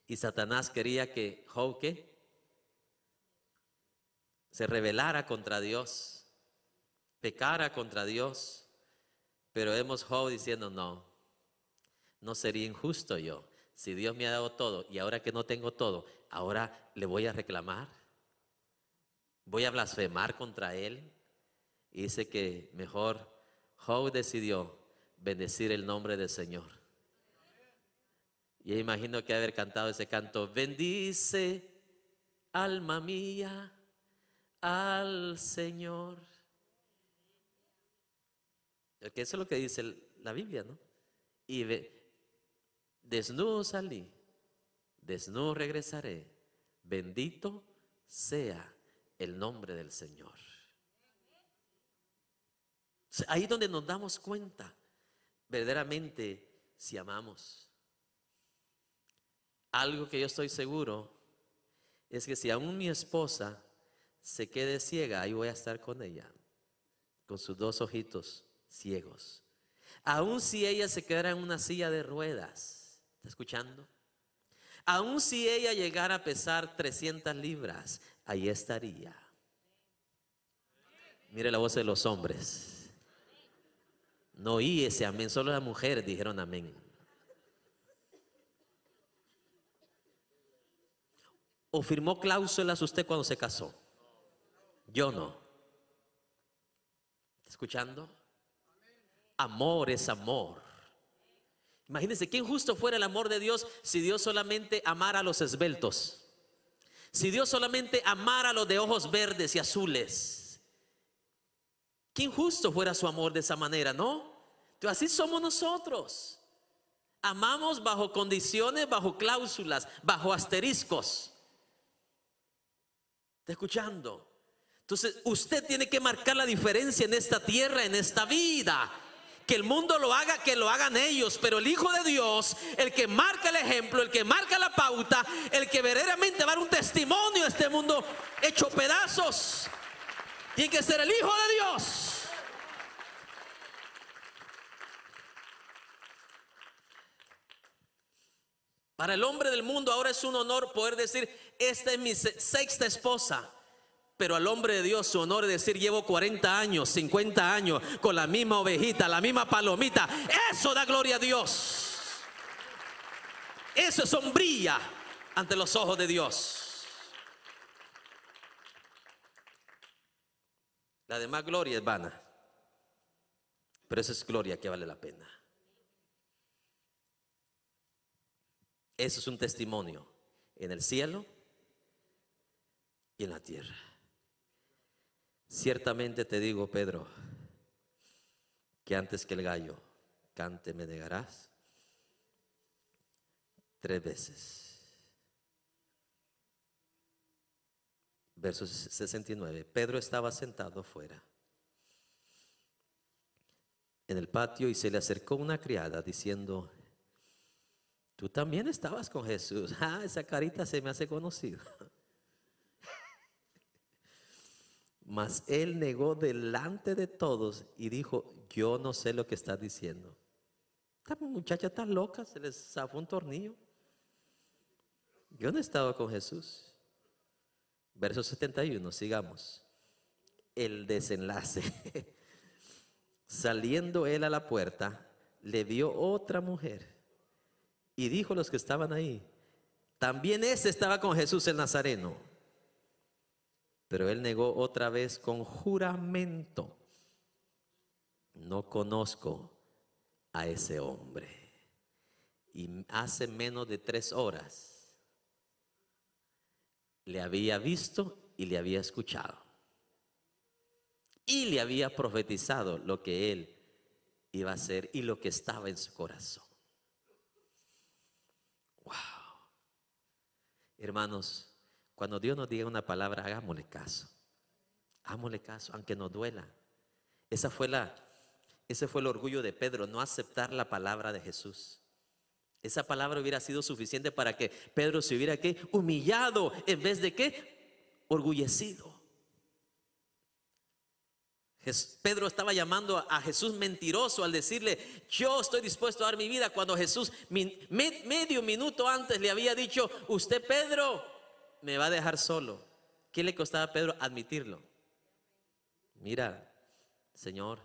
Y Satanás quería que Job, ¿qué? Se rebelara contra Dios, pecara contra Dios. Pero vemos Job diciendo: no, no sería injusto yo. Si Dios me ha dado todo y ahora que no tengo todo, ahora le voy a reclamar, voy a blasfemar contra Él. Y dice que mejor Job decidió bendecir el nombre del Señor. Y yo imagino que haber cantado ese canto: bendice, alma mía, al Señor. Porque eso es lo que dice la Biblia, ¿no? Y desnudo salí, desnudo regresaré. Bendito sea el nombre del Señor. Ahí es donde nos damos cuenta verdaderamente si amamos. Algo que yo estoy seguro es que si aún mi esposa se quede ciega, ahí voy a estar con ella, con sus dos ojitos ciegos. Aún si ella se quedara en una silla de ruedas, ¿está escuchando? Aún si ella llegara a pesar 300 libras, ahí estaría. Mire la voz de los hombres. No oí ese amén, solo las mujeres dijeron amén. ¿O firmó cláusulas usted cuando se casó? Yo no. ¿Está escuchando? Amor es amor. Imagínense qué injusto fuera el amor de Dios si Dios solamente amara a los esbeltos, si Dios solamente amara a los de ojos verdes y azules. Qué injusto fuera su amor de esa manera, ¿no? Entonces así somos nosotros. Amamos bajo condiciones, bajo cláusulas, bajo asteriscos. ¿Está escuchando? Entonces usted tiene que marcar la diferencia en esta tierra, en esta vida. Que el mundo lo haga, que lo hagan ellos, pero el Hijo de Dios, el que marca el ejemplo, el que marca la pauta, el que verdaderamente va a dar un testimonio a este mundo hecho pedazos, tiene que ser el Hijo de Dios. Para el hombre del mundo ahora es un honor poder decir: esta es mi sexta esposa. Pero al hombre de Dios su honor es decir: llevo 40 años, 50 años con la misma ovejita, la misma palomita. Eso da gloria a Dios. Eso es sombrilla ante los ojos de Dios. La demás gloria es vana, pero esa es gloria que vale la pena. Eso es un testimonio en el cielo y en la tierra. Ciertamente te digo, Pedro, que antes que el gallo cante me negarás 3 veces. Verso 69. Pedro estaba sentado fuera en el patio y se le acercó una criada diciendo: tú también estabas con Jesús. Esa carita se me hace conocida. Mas él negó delante de todos y dijo: yo no sé lo que estás diciendo. Esta muchacha está loca, se les zafó un tornillo. Yo no estaba con Jesús. Verso 71, sigamos. El desenlace. Saliendo él a la puerta, le vio otra mujer y dijo a los que estaban ahí: también ese estaba con Jesús el Nazareno. Pero él negó otra vez con juramento: no conozco a ese hombre. Y hace menos de 3 horas le había visto y le había escuchado. Y le había profetizado lo que él iba a hacer y lo que estaba en su corazón. Wow. Hermanos, cuando Dios nos diga una palabra, hagámosle caso. Hagámosle caso, aunque nos duela. Ese fue el orgullo de Pedro, no aceptar la palabra de Jesús. Esa palabra hubiera sido suficiente para que Pedro se hubiera humillado en vez de orgullecido. Pedro estaba llamando a Jesús mentiroso al decirle: yo estoy dispuesto a dar mi vida, cuando Jesús medio minuto antes le había dicho: usted, Pedro, me va a dejar solo. ¿Qué le costaba a Pedro admitirlo? Mira, Señor,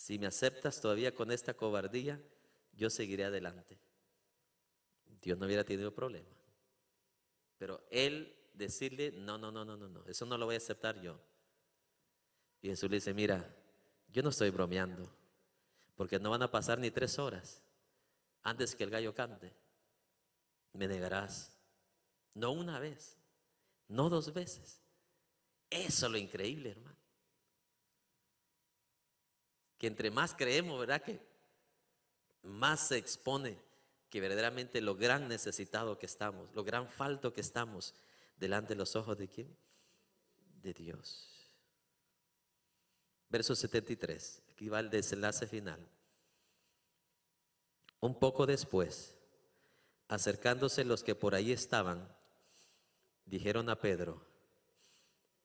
si me aceptas todavía con esta cobardía, yo seguiré adelante. Dios no hubiera tenido problema. Pero él decirle, no, no, no, no, no, no, eso no lo voy a aceptar yo. Y Jesús le dice, mira, yo no estoy bromeando, porque no van a pasar ni 3 horas antes que el gallo cante. Me negarás, no una vez, no 2 veces. Eso es lo increíble, hermano. Que entre más creemos, ¿verdad? Que más se expone que verdaderamente lo gran necesitado que estamos, lo gran falto que estamos delante de los ojos de ¿quién? De Dios. Verso 73, aquí va el desenlace final. Un poco después, acercándose los que por ahí estaban, dijeron a Pedro,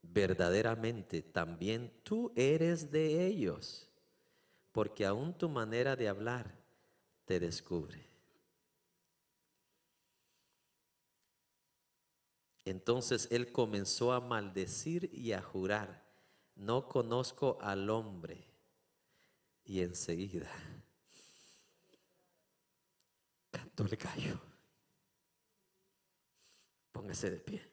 verdaderamente también tú eres de ellos, porque aún tu manera de hablar te descubre. Entonces él comenzó a maldecir y a jurar, no conozco al hombre. Y enseguida cantó el gallo. Póngase de pie.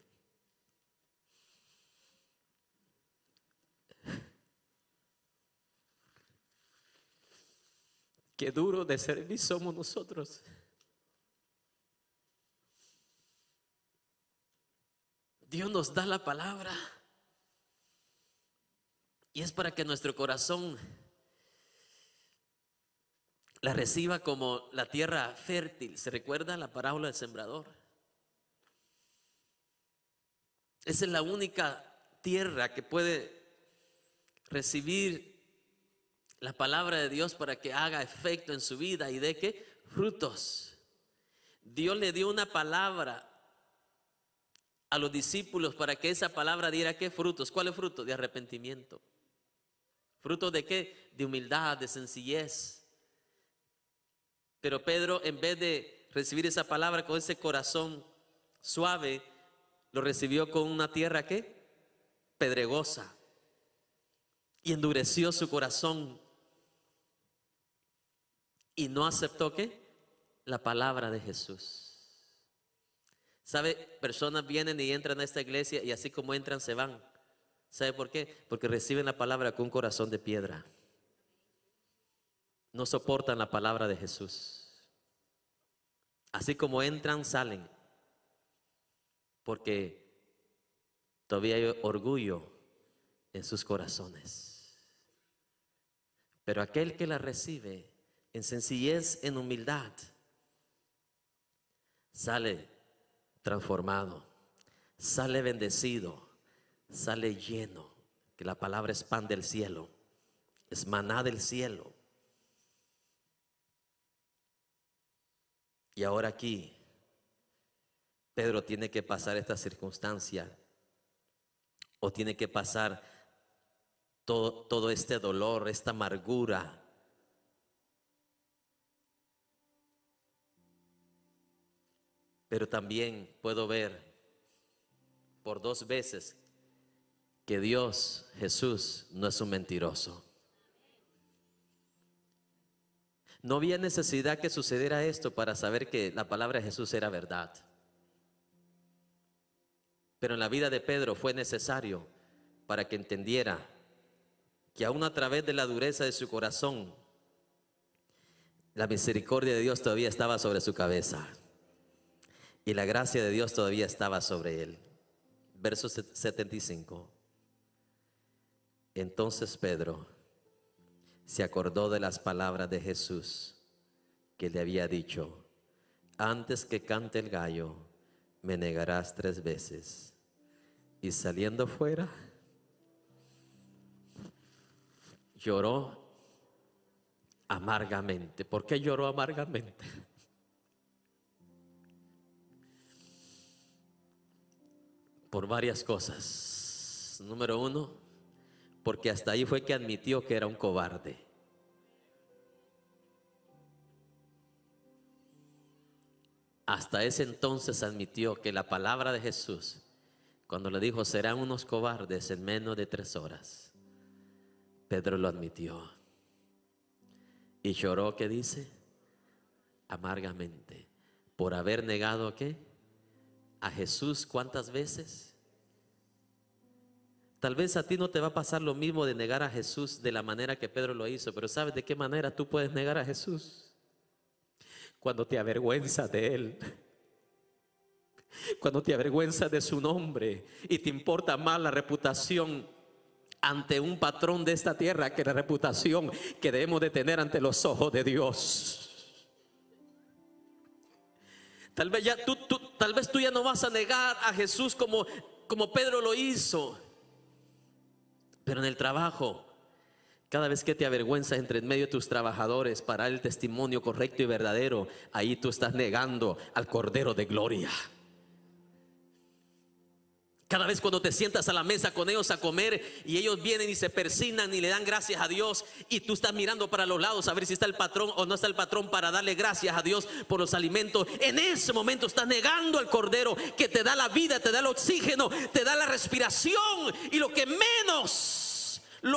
Qué duro de servir somos nosotros. Dios nos da la palabra y es para que nuestro corazón la reciba como la tierra fértil. ¿Se recuerda la parábola del sembrador? Esa es la única tierra que puede recibir la palabra de Dios para que haga efecto en su vida y dé ¿qué? Frutos. Dios le dio una palabra a los discípulos para que esa palabra diera ¿qué? Frutos. ¿Cuáles frutos? De arrepentimiento. ¿Frutos de qué? De humildad, de sencillez. Pero Pedro, en vez de recibir esa palabra con ese corazón suave, lo recibió con una tierra ¿qué? Pedregosa. Y endureció su corazón. Y no aceptó ¿qué? La palabra de Jesús. ¿Sabe? Personas vienen y entran a esta iglesia y así como entran se van. ¿Sabe por qué? Porque reciben la palabra con un corazón de piedra. No soportan la palabra de Jesús. Así como entran, salen. Porque todavía hay orgullo en sus corazones. Pero aquel que la recibe en sencillez, en humildad, sale transformado, sale bendecido, sale lleno, que la palabra es pan del cielo, es maná del cielo. Y ahora aquí, Pedro tiene que pasar esta circunstancia, o tiene que pasar todo este dolor, esta amargura. Pero también puedo ver por 2 veces que Dios, Jesús, no es un mentiroso. No había necesidad que sucediera esto para saber que la palabra de Jesús era verdad. Pero en la vida de Pedro fue necesario para que entendiera que aún a través de la dureza de su corazón, la misericordia de Dios todavía estaba sobre su cabeza. Y la gracia de Dios todavía estaba sobre él. Verso 75. Entonces Pedro se acordó de las palabras de Jesús que le había dicho: antes que cante el gallo, me negarás 3 veces. Y saliendo fuera, lloró amargamente. ¿Por qué lloró amargamente? Por varias cosas. Número 1, porque hasta ahí fue que admitió que era un cobarde. Hasta ese entonces admitió que la palabra de Jesús, cuando le dijo serán unos cobardes en menos de 3 horas, Pedro lo admitió. Y lloró, ¿qué dice? Amargamente. Por haber negado ¿a qué? A Jesús. ¿Cuántas veces? Tal vez a ti no te va a pasar lo mismo de negar a Jesús de la manera que Pedro lo hizo, pero ¿sabes de qué manera tú puedes negar a Jesús? Cuando te avergüenzas de Él, cuando te avergüenzas de su nombre y te importa más la reputación ante un patrón de esta tierra que la reputación que debemos de tener ante los ojos de Dios. Tal vez tú ya no vas a negar a Jesús como Pedro lo hizo. Pero en el trabajo, cada vez que te avergüenzas entre en medio de tus trabajadores para dar el testimonio correcto y verdadero, ahí tú estás negando al Cordero de Gloria. Cada vez cuando te sientas a la mesa con ellos a comer y ellos vienen y se persignan y le dan gracias a Dios, y tú estás mirando para los lados a ver si está el patrón o no está el patrón para darle gracias a Dios por los alimentos, en ese momento estás negando al Cordero que te da la vida, te da el oxígeno, te da la respiración, y lo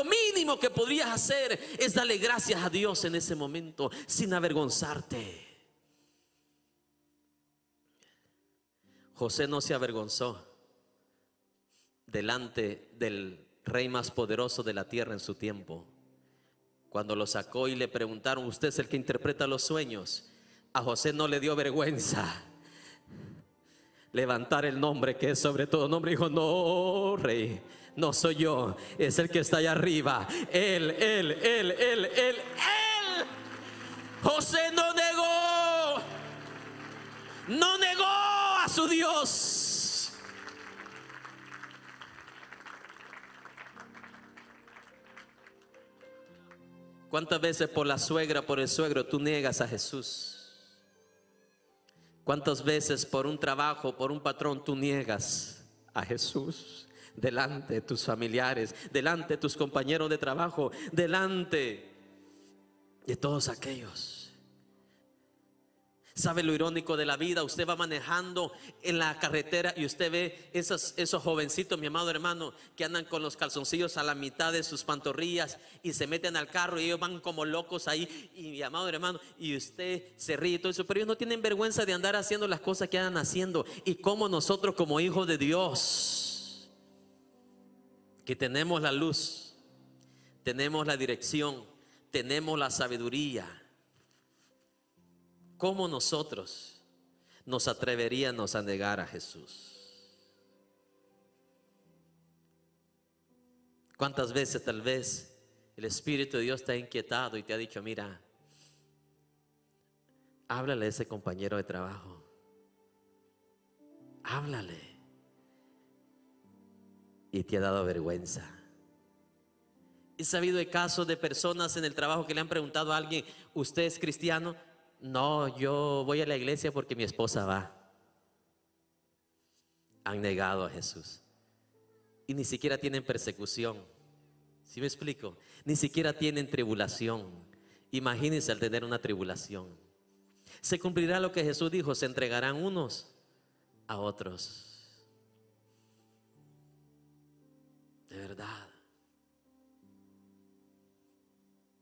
mínimo que podrías hacer es darle gracias a Dios en ese momento sin avergonzarte. José no se avergonzó delante del rey más poderoso de la tierra en su tiempo. Cuando lo sacó y le preguntaron, ¿usted es el que interpreta los sueños? A José no le dio vergüenza levantar el nombre que es sobre todo nombre. Dijo, no, rey, no soy yo, es el que está allá arriba. Él. José no negó a su Dios. ¿Cuántas veces por la suegra, por el suegro, tú niegas a Jesús? ¿Cuántas veces por un trabajo, por un patrón, tú niegas a Jesús? Delante de tus familiares, delante de tus compañeros de trabajo, delante de todos aquellos. ¿Sabe lo irónico de la vida? Usted va manejando en la carretera y usted ve esos jovencitos, mi amado hermano, que andan con los calzoncillos a la mitad de sus pantorrillas y se meten al carro y ellos van como locos ahí. Y mi amado hermano, y usted se ríe y todo eso, pero ellos no tienen vergüenza de andar haciendo las cosas que andan haciendo. Y como nosotros, como hijos de Dios, que tenemos la luz, tenemos la dirección, tenemos la sabiduría, ¿cómo nosotros nos atreveríamos a negar a Jesús? ¿Cuántas veces tal vez el Espíritu de Dios te ha inquietado y te ha dicho, mira, háblale a ese compañero de trabajo, háblale, y te ha dado vergüenza? He sabido de casos de personas en el trabajo que le han preguntado a alguien, ¿usted es cristiano? No, yo voy a la iglesia porque mi esposa va. Han negado a Jesús y ni siquiera tienen persecución. ¿Sí me explico? Ni siquiera tienen tribulación. Imagínense al tener una tribulación. Se cumplirá lo que Jesús dijo, se entregarán unos a otros. De verdad.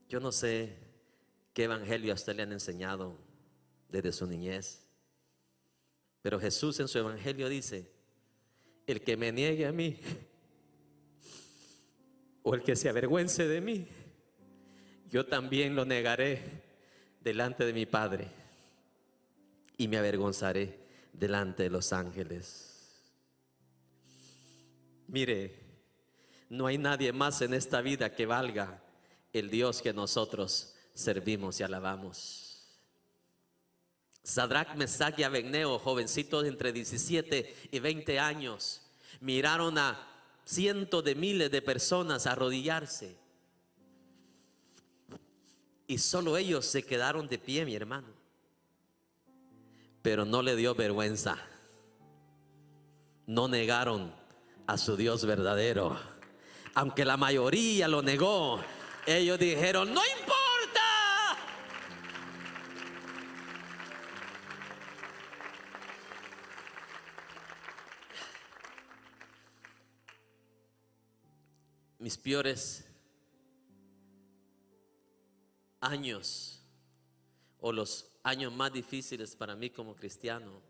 Yo no sé ¿qué evangelio a usted le han enseñado desde su niñez? Pero Jesús en su evangelio dice, el que me niegue a mí, o el que se avergüence de mí, yo también lo negaré delante de mi Padre y me avergonzaré delante de los ángeles. Mire, no hay nadie más en esta vida que valga el Dios que nosotros servimos y alabamos. Sadrach, Mesach y Abednego, jovencitos de entre 17 y 20 años, miraron a cientos de miles de personas arrodillarse y solo ellos se quedaron de pie, mi hermano. Pero no le dio vergüenza, no negaron a su Dios verdadero. Aunque la mayoría lo negó, ellos dijeron, no importa. Mis peores años o los años más difíciles para mí como cristiano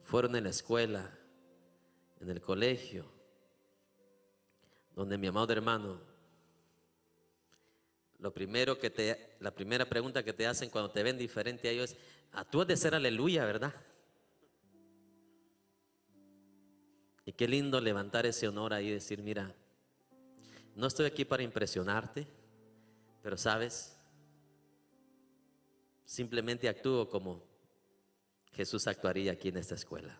fueron en la escuela, en el colegio, donde mi amado hermano, la primera pregunta que te hacen cuando te ven diferente a ellos es: tú has de ser aleluya, ¿verdad? Y qué lindo levantar ese honor ahí y decir: mira, no estoy aquí para impresionarte, pero sabes, simplemente actúo como Jesús actuaría aquí en esta escuela,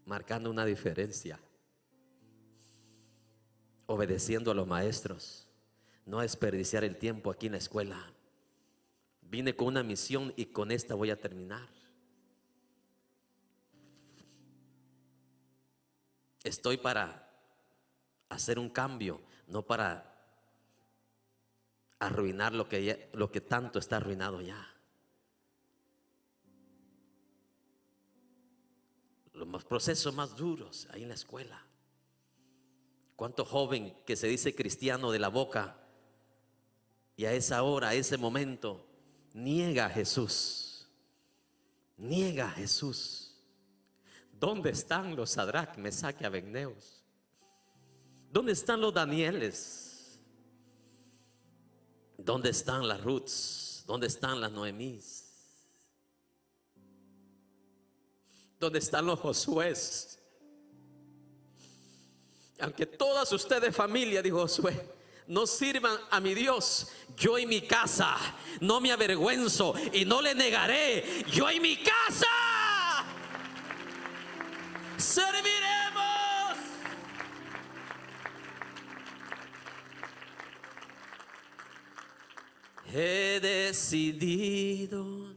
marcando una diferencia, obedeciendo a los maestros, no desperdiciar el tiempo aquí en la escuela. Vine con una misión y con esta voy a terminar. Estoy para hacer un cambio, no para arruinar lo que tanto está arruinado ya. Los procesos más duros ahí en la escuela. ¿Cuánto joven que se dice cristiano de la boca y a esa hora, a ese momento, niega a Jesús? Niega a Jesús. ¿Dónde están los Sadrach, Mesach y Abedneos? ¿Dónde están los Danieles? ¿Dónde están las Ruths? ¿Dónde están las Noemís? ¿Dónde están los Josués? Aunque todas ustedes, familia, dijo Josué, no sirvan a mi Dios, yo y mi casa no me avergüenzo y no le negaré. Yo y mi casa serviremos. He decidido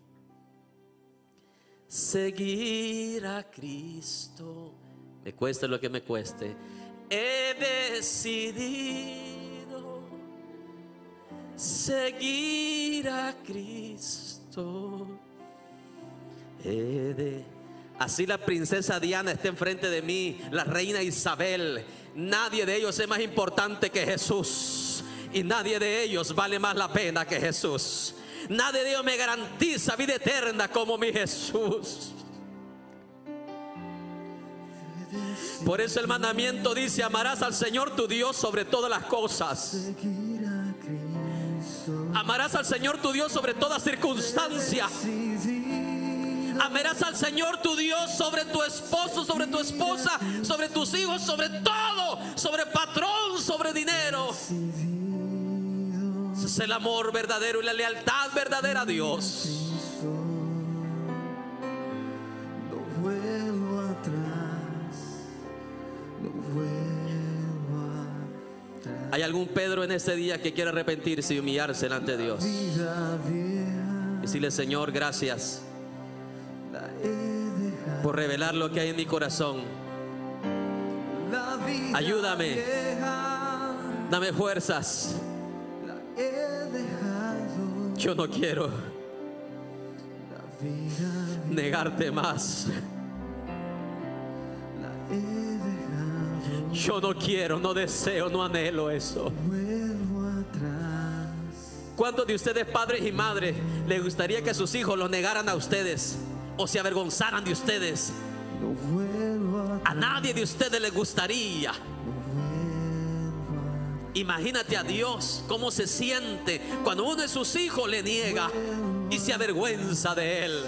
seguir a Cristo, me cueste lo que me cueste. He decidido seguir a Cristo. Así la princesa Diana está enfrente de mí, la reina Isabel. Nadie de ellos es más importante que Jesús, y nadie de ellos vale más la pena que Jesús. Nadie de ellos me garantiza vida eterna como mi Jesús. Por eso el mandamiento dice: amarás al Señor tu Dios sobre todas las cosas. Amarás al Señor tu Dios sobre toda circunstancia. Amarás al Señor tu Dios sobre tu esposo, sobre tu esposa, sobre tus hijos, sobre todo, sobre patrón, sobre dinero. Ese es el amor verdadero y la lealtad verdadera a Dios. No vuelvo atrás, no vuelvo atrás. ¿Hay algún Pedro en este día que quiera arrepentirse y humillarse delante de Dios? Y decirle: Señor, gracias por revelar lo que hay en mi corazón. Ayúdame, dame fuerzas. Yo no quiero negarte más. Yo no quiero, no deseo, no anhelo eso. ¿Cuántos de ustedes, padres y madres, les gustaría que sus hijos los negaran a ustedes o se avergonzaran de ustedes? A nadie de ustedes les gustaría. Imagínate a Dios cómo se siente cuando uno de sus hijos le niega y se avergüenza de él.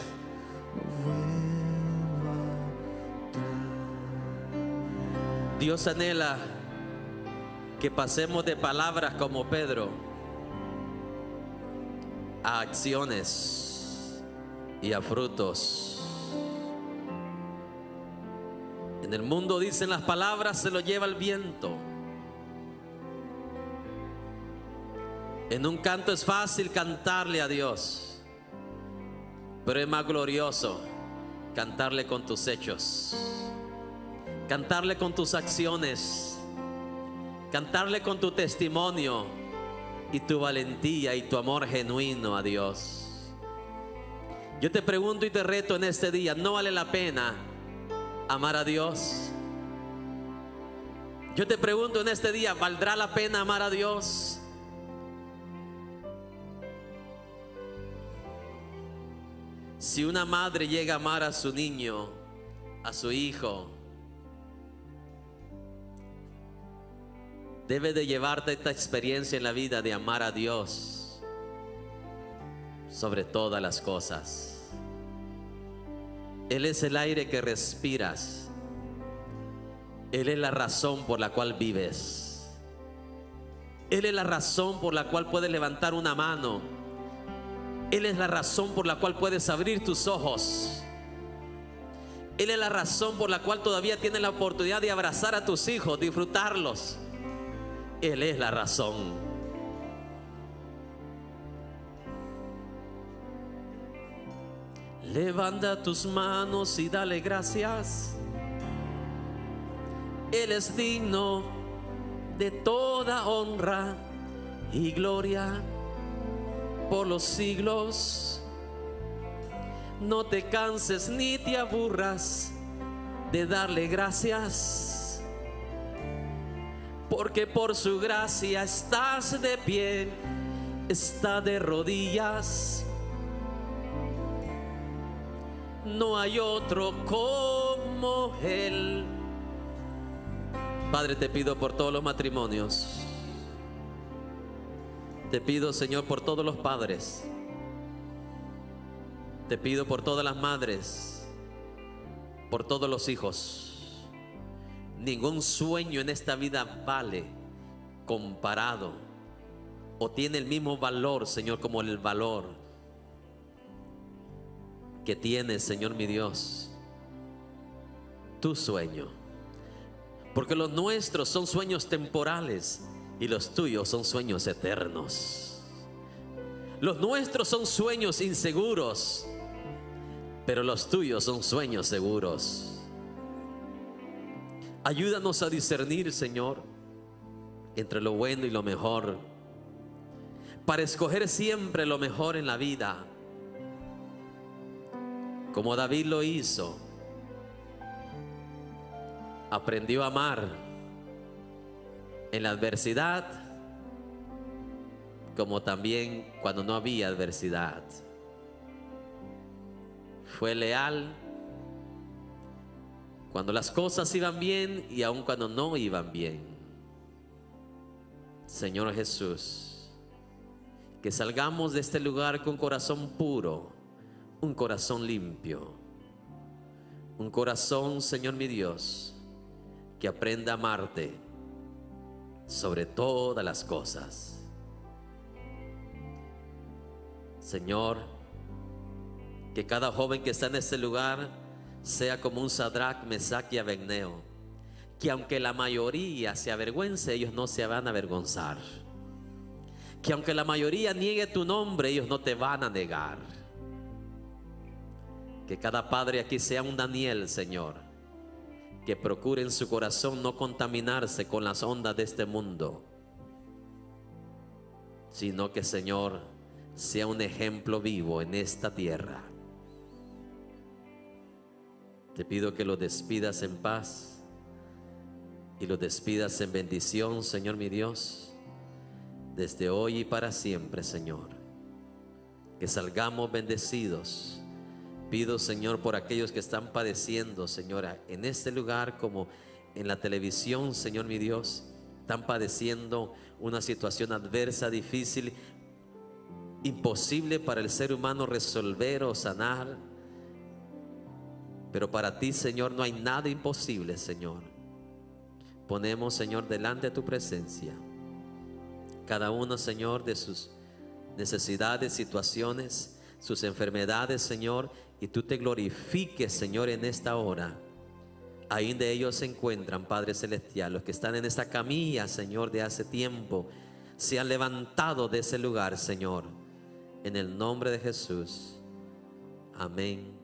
Dios anhela que pasemos de palabras como Pedro a acciones y a frutos. En el mundo dicen: las palabras se lo lleva el viento. En un canto es fácil cantarle a Dios, pero es más glorioso cantarle con tus hechos, cantarle con tus acciones, cantarle con tu testimonio y tu valentía y tu amor genuino a Dios. Yo te pregunto y te reto en este día: ¿no vale la pena amar a Dios? Yo te pregunto en este día: ¿valdrá la pena amar a Dios? Si una madre llega a amar a su niño, a su hijo, debe de llevarte esta experiencia en la vida de amar a Dios sobre todas las cosas. Él es el aire que respiras. Él es la razón por la cual vives. Él es la razón por la cual puedes levantar una mano. Él es la razón por la cual puedes abrir tus ojos. Él es la razón por la cual todavía tienes la oportunidad de abrazar a tus hijos, disfrutarlos. Él es la razón. Levanta tus manos y dale gracias. Él es digno de toda honra y gloria por los siglos. No te canses ni te aburras de darle gracias, porque por su gracia estás de pie, está de rodillas. No hay otro como Él. Padre, te pido por todos los matrimonios. Te pido, Señor, por todos los padres. Te pido por todas las madres, por todos los hijos. Ningún sueño en esta vida vale comparado o tiene el mismo valor, Señor, como el valor que tiene, Señor mi Dios, tu sueño. Porque los nuestros son sueños temporales y los tuyos son sueños eternos. Los nuestros son sueños inseguros, pero los tuyos son sueños seguros. Ayúdanos a discernir, Señor, entre lo bueno y lo mejor, para escoger siempre lo mejor en la vida, como David lo hizo. Aprendió a amar en la adversidad, como también cuando no había adversidad. Fue leal cuando las cosas iban bien y aun cuando no iban bien. Señor Jesús, que salgamos de este lugar con corazón puro, un corazón limpio, un corazón, Señor mi Dios, que aprenda a amarte sobre todas las cosas. Señor, que cada joven que está en este lugar sea como un Sadrach, Mesach y Abednego, que aunque la mayoría se avergüence, ellos no se van a avergonzar. Que aunque la mayoría niegue tu nombre, ellos no te van a negar. Que cada padre aquí sea un Daniel, Señor, que procure en su corazón no contaminarse con las ondas de este mundo, sino que, Señor, sea un ejemplo vivo en esta tierra. Te pido que lo despidas en paz y lo despidas en bendición, Señor mi Dios, desde hoy y para siempre, Señor. Que salgamos bendecidos. Pido, Señor, por aquellos que están padeciendo, Señora, en este lugar como en la televisión, Señor mi Dios, están padeciendo una situación adversa, difícil, imposible para el ser humano resolver o sanar. Pero para ti, Señor, no hay nada imposible, Señor. Ponemos, Señor, delante de tu presencia cada uno, Señor, de sus necesidades, situaciones, sus enfermedades, Señor, y tú te glorifiques, Señor, en esta hora. Ahí donde ellos se encuentran, Padre Celestial, los que están en esta camilla, Señor, de hace tiempo, se han levantado de ese lugar, Señor, en el nombre de Jesús. Amén.